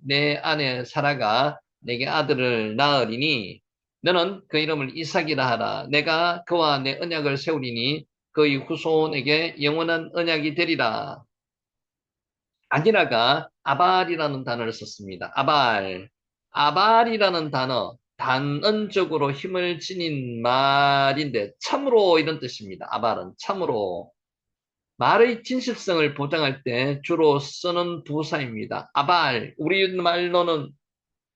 내 아내 사라가 내게 아들을 낳으리니 너는 그 이름을 이삭이라 하라. 내가 그와 내 언약을 세우리니 그의 후손에게 영원한 언약이 되리라. 아니라가 아발이라는 단어를 썼습니다. 아발이라는 단어, 단언적으로 힘을 지닌 말인데 참으로 이런 뜻입니다. 아발은 참으로. 말의 진실성을 보장할 때 주로 쓰는 부사입니다. 아발, 우리 말로는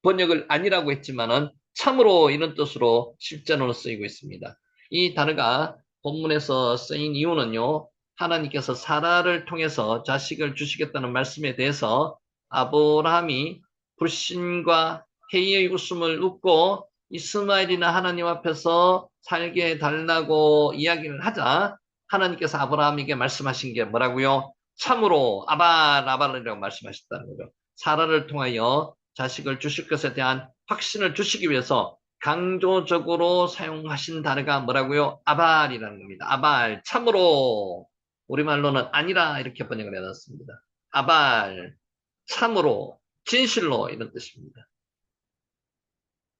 번역을 아니라고 했지만은 참으로 이런 뜻으로 실제로는 쓰이고 있습니다. 이 단어가 본문에서 쓰인 이유는요. 하나님께서 사라를 통해서 자식을 주시겠다는 말씀에 대해서 아브라함이 불신과 회의의 웃음을 웃고 이스마엘이나 하나님 앞에서 살게 해달라고 이야기를 하자 하나님께서 아브라함에게 말씀하신 게 뭐라고요? 참으로 아발이라고 말씀하셨다는 거죠. 사라를 통하여 자식을 주실 것에 대한 확신을 주시기 위해서 강조적으로 사용하신 단어가 뭐라고요? 아발이라는 겁니다. 아발, 참으로. 우리말로는 아니라 이렇게 번역을 해놨습니다. 아발, 참으로, 진실로 이런 뜻입니다.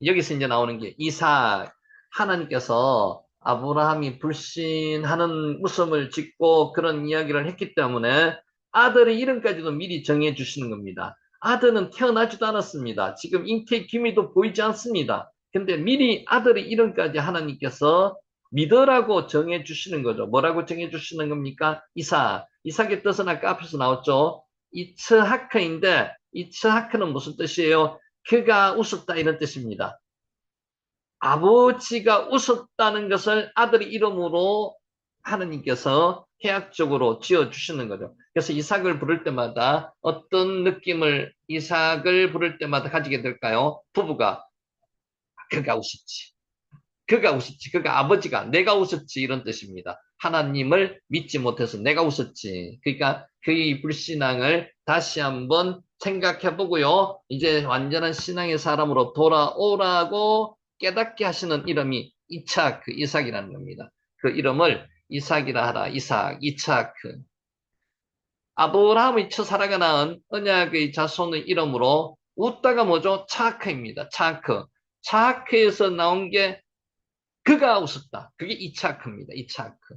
여기서 이제 나오는 게 이삭. 하나님께서 아브라함이 불신하는 웃음을 짓고 그런 이야기를 했기 때문에 아들의 이름까지도 미리 정해 주시는 겁니다. 아들은 태어나지도 않았습니다. 지금 잉태 기미도 보이지 않습니다. 근데 미리 아들의 이름까지 하나님께서 믿으라고 정해 주시는 거죠. 뭐라고 정해 주시는 겁니까? 이삭. 이삭의 뜻은 아까 앞에서 나왔죠. 이츠하크인데 이츠하크는 무슨 뜻이에요? 그가 웃었다 이런 뜻입니다. 아버지가 웃었다는 것을 아들의 이름으로 하느님께서 해학적으로 지어주시는 거죠. 그래서 이삭을 부를 때마다 어떤 느낌을 이삭을 부를 때마다 가지게 될까요? 부부가 그가 웃었지. 그가 웃었지. 그가 아버지가 내가 웃었지 이런 뜻입니다. 하나님을 믿지 못해서 내가 웃었지. 그러니까 그의 불신앙을 다시 한번 생각해 보고요. 이제 완전한 신앙의 사람으로 돌아오라고 깨닫게 하시는 이름이 이삭, 그 이삭이라는 겁니다. 그 이름을 이삭이라 하라. 이삭, 이삭. 아브라함의 첫사라가 낳은 언약의 자손의 이름으로 웃다가 뭐죠? 차크입니다. 차크. 차크에서 나온 게 그가 웃었다. 그게 이차크입니다. 이차크.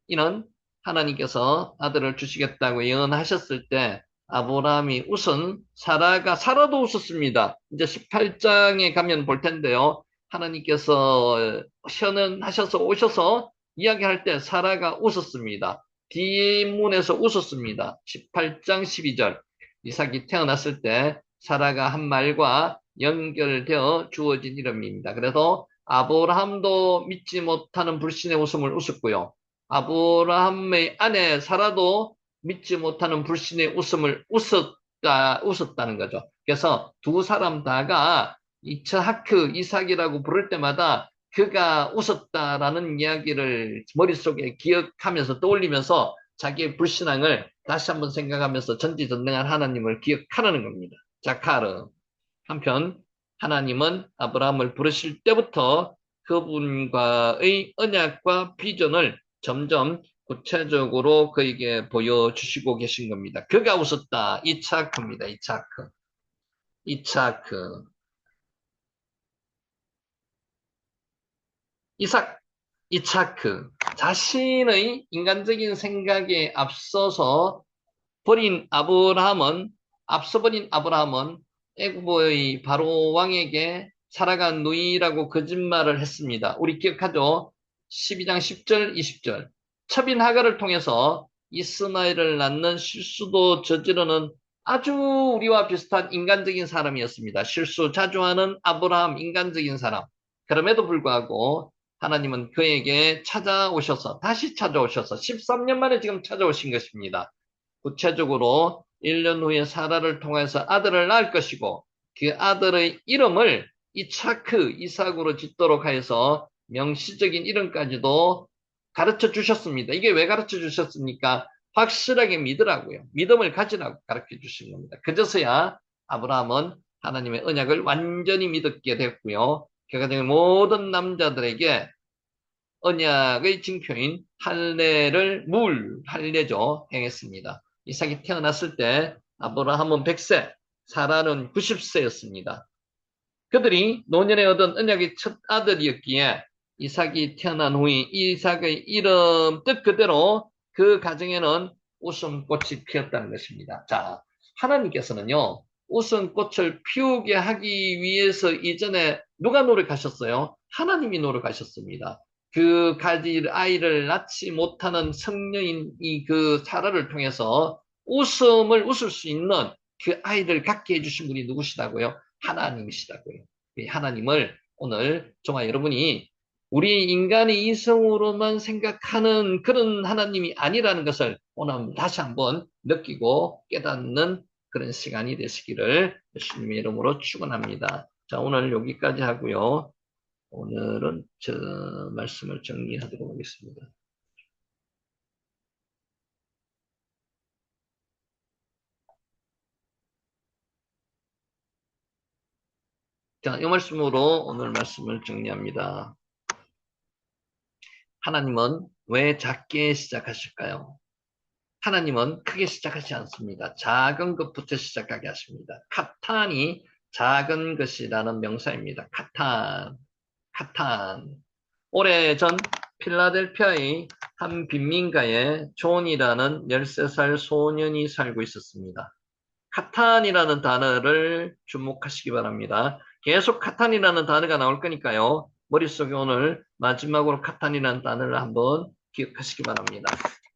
이는 하나님께서 아들을 주시겠다고 예언하셨을 때 아브라함이 웃은 사라도 웃었습니다. 이제 18장에 가면 볼 텐데요. 하나님께서 현언하셔서 오셔서 이야기할 때 사라가 웃었습니다. 뒷문에서 웃었습니다. 18장 12절. 이삭이 태어났을 때 사라가 한 말과 연결되어 주어진 이름입니다. 그래서 아브라함도 믿지 못하는 불신의 웃음을 웃었고요. 아브라함의 아내 사라도 믿지 못하는 불신의 웃음을 웃었다는 거죠. 그래서 두 사람 다가 이츠하크, 이삭이라고 부를 때마다 그가 웃었다라는 이야기를 머릿속에 기억하면서 떠올리면서 자기의 불신앙을 다시 한번 생각하면서 전지전능한 하나님을 기억하라는 겁니다. 자카르. 한편 하나님은 아브라함을 부르실 때부터 그분과의 언약과 비전을 점점 구체적으로 그에게 보여주시고 계신 겁니다. 그가 웃었다. 이차크입니다. 이차크. 이차크. 이삭. 이차크. 자신의 인간적인 생각에 앞서 버린 아브라함은 애굽의 바로 왕에게 사라가 누이라고 거짓말을 했습니다. 우리 기억하죠? 12장 10절, 20절. 첩인 하가를 통해서 이스마엘을 낳는 실수도 저지르는 아주 우리와 비슷한 인간적인 사람이었습니다. 실수 자주 하는 아브라함, 인간적인 사람. 그럼에도 불구하고 하나님은 그에게 다시 찾아오셔서 13년 만에 지금 찾아오신 것입니다. 구체적으로 1년 후에 사라를 통해서 아들을 낳을 것이고 그 아들의 이름을 이차크, 이삭으로 짓도록 하여서 명시적인 이름까지도 가르쳐 주셨습니다. 이게 왜 가르쳐 주셨습니까? 확실하게 믿으라고요. 믿음을 가지라고 가르쳐 주신 겁니다. 그제서야 아브라함은 하나님의 언약을 완전히 믿게 됐고요. 그 가정의 모든 남자들에게 언약의 징표인 할례죠. 행했습니다. 이삭이 태어났을 때 아브라함은 100세, 사라는 90세였습니다. 그들이 노년에 얻은 언약의 첫 아들이었기에 이삭이 태어난 후에 이삭의 이름 뜻 그대로 그 가정에는 웃음꽃이 피었다는 것입니다. 자, 하나님께서는요, 웃음꽃을 피우게 하기 위해서 이전에 누가 노력하셨어요? 하나님이 노력하셨습니다. 그 가질 아이를 낳지 못하는 성녀인 그 사라를 통해서 웃음을 웃을 수 있는 그 아이를 갖게 해주신 분이 누구시다고요? 하나님이시다고요. 하나님을 오늘 정말 여러분이 우리 인간의 이성으로만 생각하는 그런 하나님이 아니라는 것을 오늘 다시 한번 느끼고 깨닫는 그런 시간이 되시기를 예수님의 이름으로 축원합니다. 자, 오늘 여기까지 하고요. 오늘은 저 말씀을 정리하도록 하겠습니다. 자, 이 말씀으로 오늘 말씀을 정리합니다. 하나님은 왜 작게 시작하실까요? 하나님은 크게 시작하지 않습니다. 작은 것부터 시작하게 하십니다. 카탄이 작은 것이라는 명사입니다. 카탄, 카탄. 오래전 필라델피아의 한 빈민가에 존이라는 13살 소년이 살고 있었습니다. 카탄이라는 단어를 주목하시기 바랍니다. 계속 카탄이라는 단어가 나올 거니까요. 머릿속에 오늘 마지막으로 카탄이라는 단어를 한번 기억하시기 바랍니다.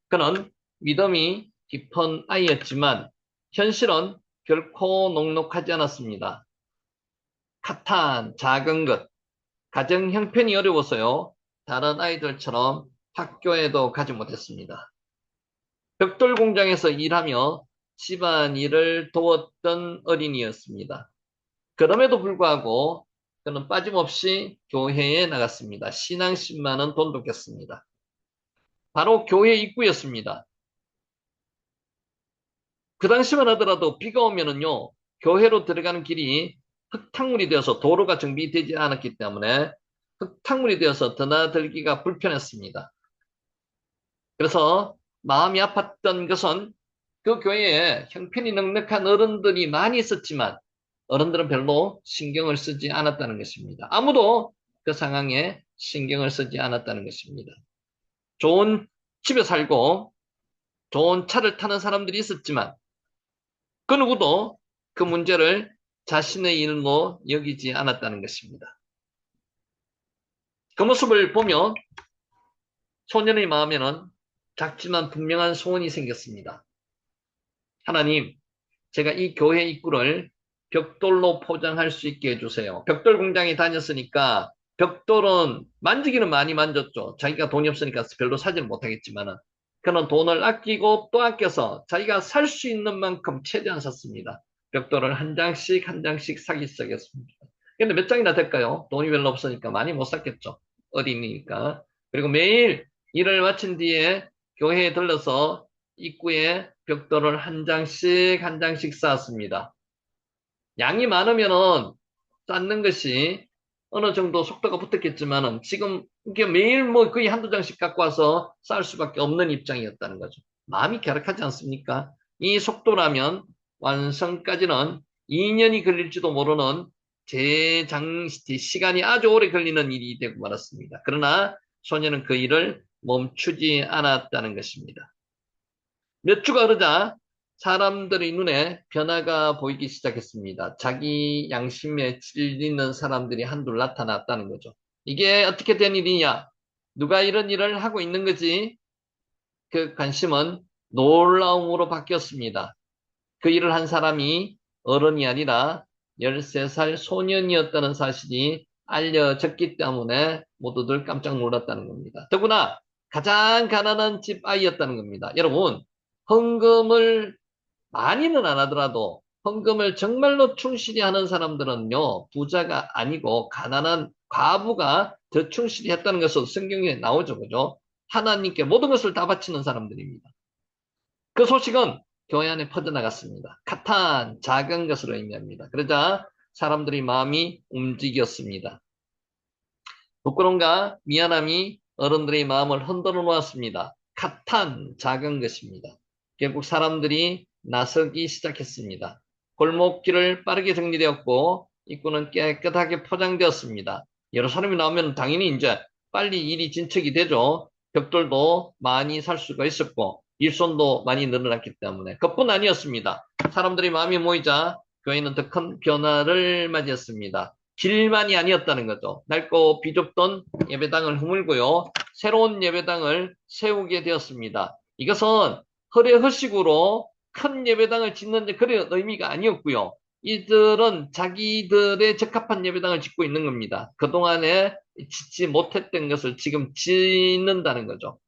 그는 믿음이 깊은 아이였지만 현실은 결코 녹록하지 않았습니다. 카탄, 작은 것, 가정 형편이 어려워서요. 다른 아이들처럼 학교에도 가지 못했습니다. 벽돌 공장에서 일하며 집안일을 도웠던 어린이였습니다. 그럼에도 불구하고 그는 빠짐없이 교회에 나갔습니다. 신앙심만은 돈독했습니다. 바로 교회 입구였습니다. 그 당시만 하더라도 비가 오면은요, 교회로 들어가는 길이 흙탕물이 되어서 도로가 정비되지 않았기 때문에 흙탕물이 되어서 드나들기가 불편했습니다. 그래서 마음이 아팠던 것은 그 교회에 형편이 넉넉한 어른들이 많이 있었지만 어른들은 별로 신경을 쓰지 않았다는 것입니다. 아무도 그 상황에 신경을 쓰지 않았다는 것입니다. 좋은 집에 살고 좋은 차를 타는 사람들이 있었지만 그 누구도 그 문제를 자신의 일로 여기지 않았다는 것입니다. 그 모습을 보면 소년의 마음에는 작지만 분명한 소원이 생겼습니다. 하나님, 제가 이 교회 입구를 벽돌로 포장할 수 있게 해주세요. 벽돌 공장에 다녔으니까 벽돌은 만지기는 많이 만졌죠. 자기가 돈이 없으니까 별로 사지는 못하겠지만은 그는 돈을 아끼고 또 아껴서 자기가 살 수 있는 만큼 최대한 샀습니다. 벽돌을 한 장씩 한 장씩 사기 시작했습니다. 근데 몇 장이나 될까요? 돈이 별로 없으니까 많이 못 샀겠죠. 어린이니까. 그리고 매일 일을 마친 뒤에 교회에 들러서 입구에 벽돌을 한 장씩 한 장씩 쌓았습니다. 양이 많으면은 쌓는 것이 어느 정도 속도가 붙었겠지만은 지금 이게 매일 뭐 거의 한두 장씩 갖고 와서 쌓을 수밖에 없는 입장이었다는 거죠. 마음이 결박하지 않습니까? 이 속도라면 완성까지는 2년이 걸릴지도 모르는 시간이 아주 오래 걸리는 일이 되고 말았습니다. 그러나 소녀는 그 일을 멈추지 않았다는 것입니다. 몇 주가 흐르자 사람들의 눈에 변화가 보이기 시작했습니다. 자기 양심에 찔리는 사람들이 한둘 나타났다는 거죠. 이게 어떻게 된 일이냐? 누가 이런 일을 하고 있는 거지? 그 관심은 놀라움으로 바뀌었습니다. 그 일을 한 사람이 어른이 아니라 13살 소년이었다는 사실이 알려졌기 때문에 모두들 깜짝 놀랐다는 겁니다. 더구나 가장 가난한 집 아이였다는 겁니다. 여러분, 헌금을 많이는 안 하더라도 헌금을 정말로 충실히 하는 사람들은요, 부자가 아니고 가난한 과부가 더 충실히 했다는 것은 성경에 나오죠. 그죠? 하나님께 모든 것을 다 바치는 사람들입니다. 그 소식은 교회 안에 퍼져나갔습니다. 카탄, 작은 것으로 의미합니다. 그러자 사람들의 마음이 움직였습니다. 부끄러움과 미안함이 어른들의 마음을 흔들어 놓았습니다. 카탄, 작은 것입니다. 결국 사람들이 나서기 시작했습니다. 골목길을 빠르게 정리되었고 입구는 깨끗하게 포장되었습니다. 여러 사람이 나오면 당연히 이제 빨리 일이 진척이 되죠. 벽돌도 많이 살 수가 있었고 일손도 많이 늘어났기 때문에 그뿐 아니었습니다. 사람들이 마음이 모이자 교회는 더 큰 변화를 맞이했습니다. 길만이 아니었다는 거죠. 낡고 비좁던 예배당을 허물고요. 새로운 예배당을 세우게 되었습니다. 이것은 허례허식으로 큰 예배당을 짓는 그런 의미가 아니었고요. 이들은 자기들의 적합한 예배당을 짓고 있는 겁니다. 그동안에 짓지 못했던 것을 지금 짓는다는 거죠.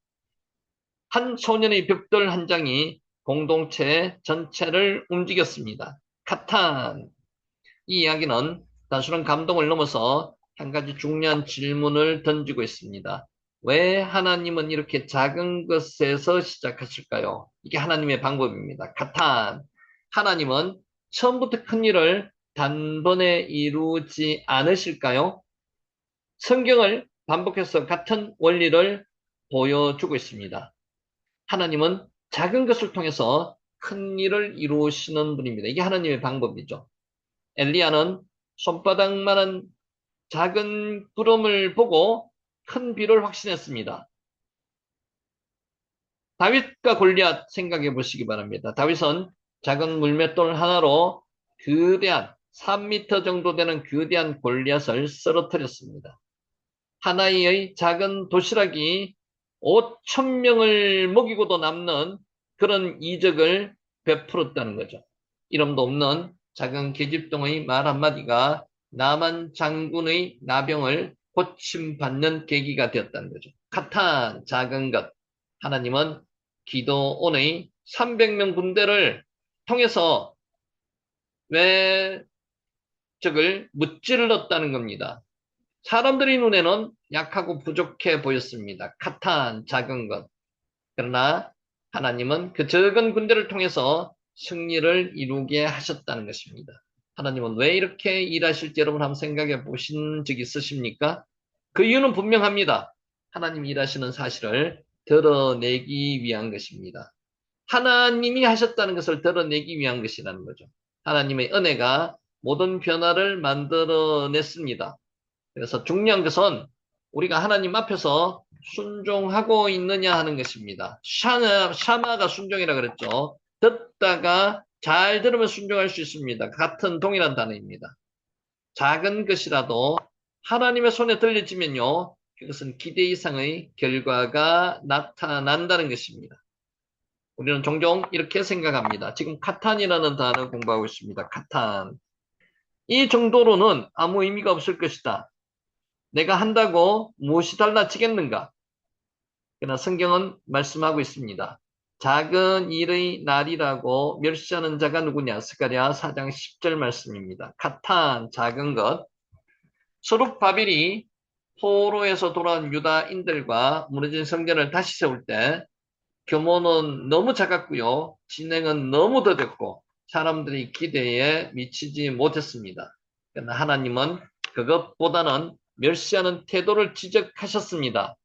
한 소년의 벽돌 한 장이 공동체 전체를 움직였습니다. 카탄. 이 이야기는 단순한 감동을 넘어서 한 가지 중요한 질문을 던지고 있습니다. 왜 하나님은 이렇게 작은 것에서 시작하실까요? 이게 하나님의 방법입니다. 카탄. 하나님은 처음부터 큰 일을 단번에 이루지 않으실까요? 성경을 반복해서 같은 원리를 보여주고 있습니다. 하나님은 작은 것을 통해서 큰 일을 이루시는 분입니다. 이게 하나님의 방법이죠. 엘리야는 손바닥만한 작은 구름을 보고 큰 비를 확신했습니다. 다윗과 골리앗 생각해 보시기 바랍니다. 다윗은 작은 물맷돌 하나로 거대한 3미터 정도 되는 거대한 골리앗을 쓰러뜨렸습니다. 하나의 작은 도시락이 5천 명을 먹이고도 남는 그런 이적을 베풀었다는 거죠. 이름도 없는 작은 계집동의 말 한마디가 나만 장군의 나병을 고침받는 계기가 되었다는 거죠. 카탄 작은 것. 하나님은 기도원의 300명 군대를 통해서 외적을 무찔렀다는 겁니다. 사람들의 눈에는 약하고 부족해 보였습니다. 카탄 작은 것. 그러나 하나님은 그 적은 군대를 통해서 승리를 이루게 하셨다는 것입니다. 하나님은 왜 이렇게 일하실지 여러분 한번 생각해 보신 적 있으십니까? 그 이유는 분명합니다. 하나님이 일하시는 사실을 드러내기 위한 것입니다. 하나님이 하셨다는 것을 드러내기 위한 것이라는 거죠. 하나님의 은혜가 모든 변화를 만들어냈습니다. 그래서 중요한 것은 우리가 하나님 앞에서 순종하고 있느냐 하는 것입니다. 샤마가 순종이라 그랬죠. 듣다가 잘 들으면 순종할 수 있습니다. 같은 동일한 단어입니다. 작은 것이라도 하나님의 손에 들려지면요. 그것은 기대 이상의 결과가 나타난다는 것입니다. 우리는 종종 이렇게 생각합니다. 지금 카탄이라는 단어 공부하고 있습니다. 카탄. 이 정도로는 아무 의미가 없을 것이다. 내가 한다고 무엇이 달라지겠는가? 그러나 성경은 말씀하고 있습니다. 작은 일의 날이라고 멸시하는 자가 누구냐? 스가랴 4장 10절 말씀입니다. 카탄, 작은 것. 수룹바벨이 포로에서 돌아온 유다인들과 무너진 성전을 다시 세울 때 규모는 너무 작았고요. 진행은 너무 더뎠고 사람들이 기대에 미치지 못했습니다. 그러나 하나님은 그것보다는 멸시하는 태도를 지적하셨습니다.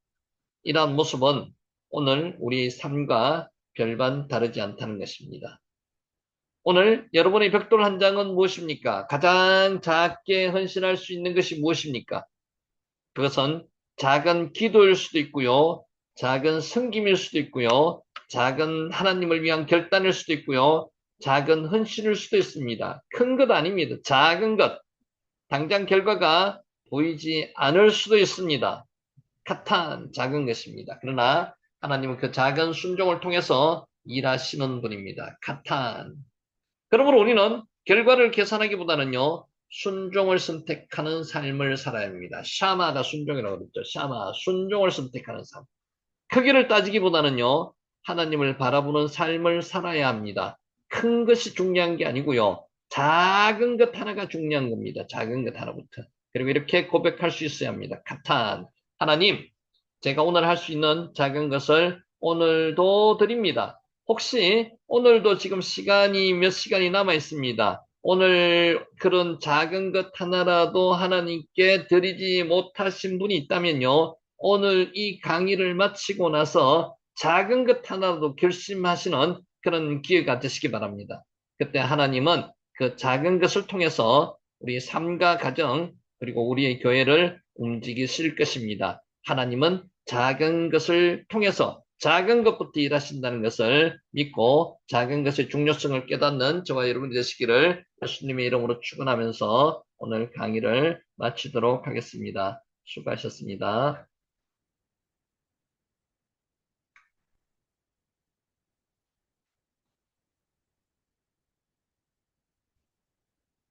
이러한 모습은 오늘 우리 삶과 별반 다르지 않다는 것입니다. 오늘 여러분의 벽돌 한 장은 무엇입니까? 가장 작게 헌신할 수 있는 것이 무엇입니까? 그것은 작은 기도일 수도 있고요. 작은 섬김일 수도 있고요. 작은 하나님을 위한 결단일 수도 있고요. 작은 헌신일 수도 있습니다. 큰 것 아닙니다. 작은 것. 당장 결과가 보이지 않을 수도 있습니다. 카탄, 작은 것입니다. 그러나 하나님은 그 작은 순종을 통해서 일하시는 분입니다. 카탄. 그러므로 우리는 결과를 계산하기보다는요, 순종을 선택하는 삶을 살아야 합니다. 샤마가 순종이라고 그랬죠. 샤마, 순종을 선택하는 삶. 크기를 따지기보다는요, 하나님을 바라보는 삶을 살아야 합니다. 큰 것이 중요한 게 아니고요, 작은 것 하나가 중요한 겁니다. 작은 것 하나부터. 그리고 이렇게 고백할 수 있어야 합니다. 카탄. 하나님, 제가 오늘 할 수 있는 작은 것을 오늘도 드립니다. 혹시 오늘도 지금 시간이 몇 시간이 남아 있습니다. 오늘 그런 작은 것 하나라도 하나님께 드리지 못하신 분이 있다면요. 오늘 이 강의를 마치고 나서 작은 것 하나라도 결심하시는 그런 기회가 되시기 바랍니다. 그때 하나님은 그 작은 것을 통해서 우리 삶과 가정 그리고 우리의 교회를 움직이실 것입니다. 하나님은 작은 것을 통해서 작은 것부터 일하신다는 것을 믿고 작은 것의 중요성을 깨닫는 저와 여러분이 되시기를 예수님의 이름으로 축원하면서 오늘 강의를 마치도록 하겠습니다. 수고하셨습니다.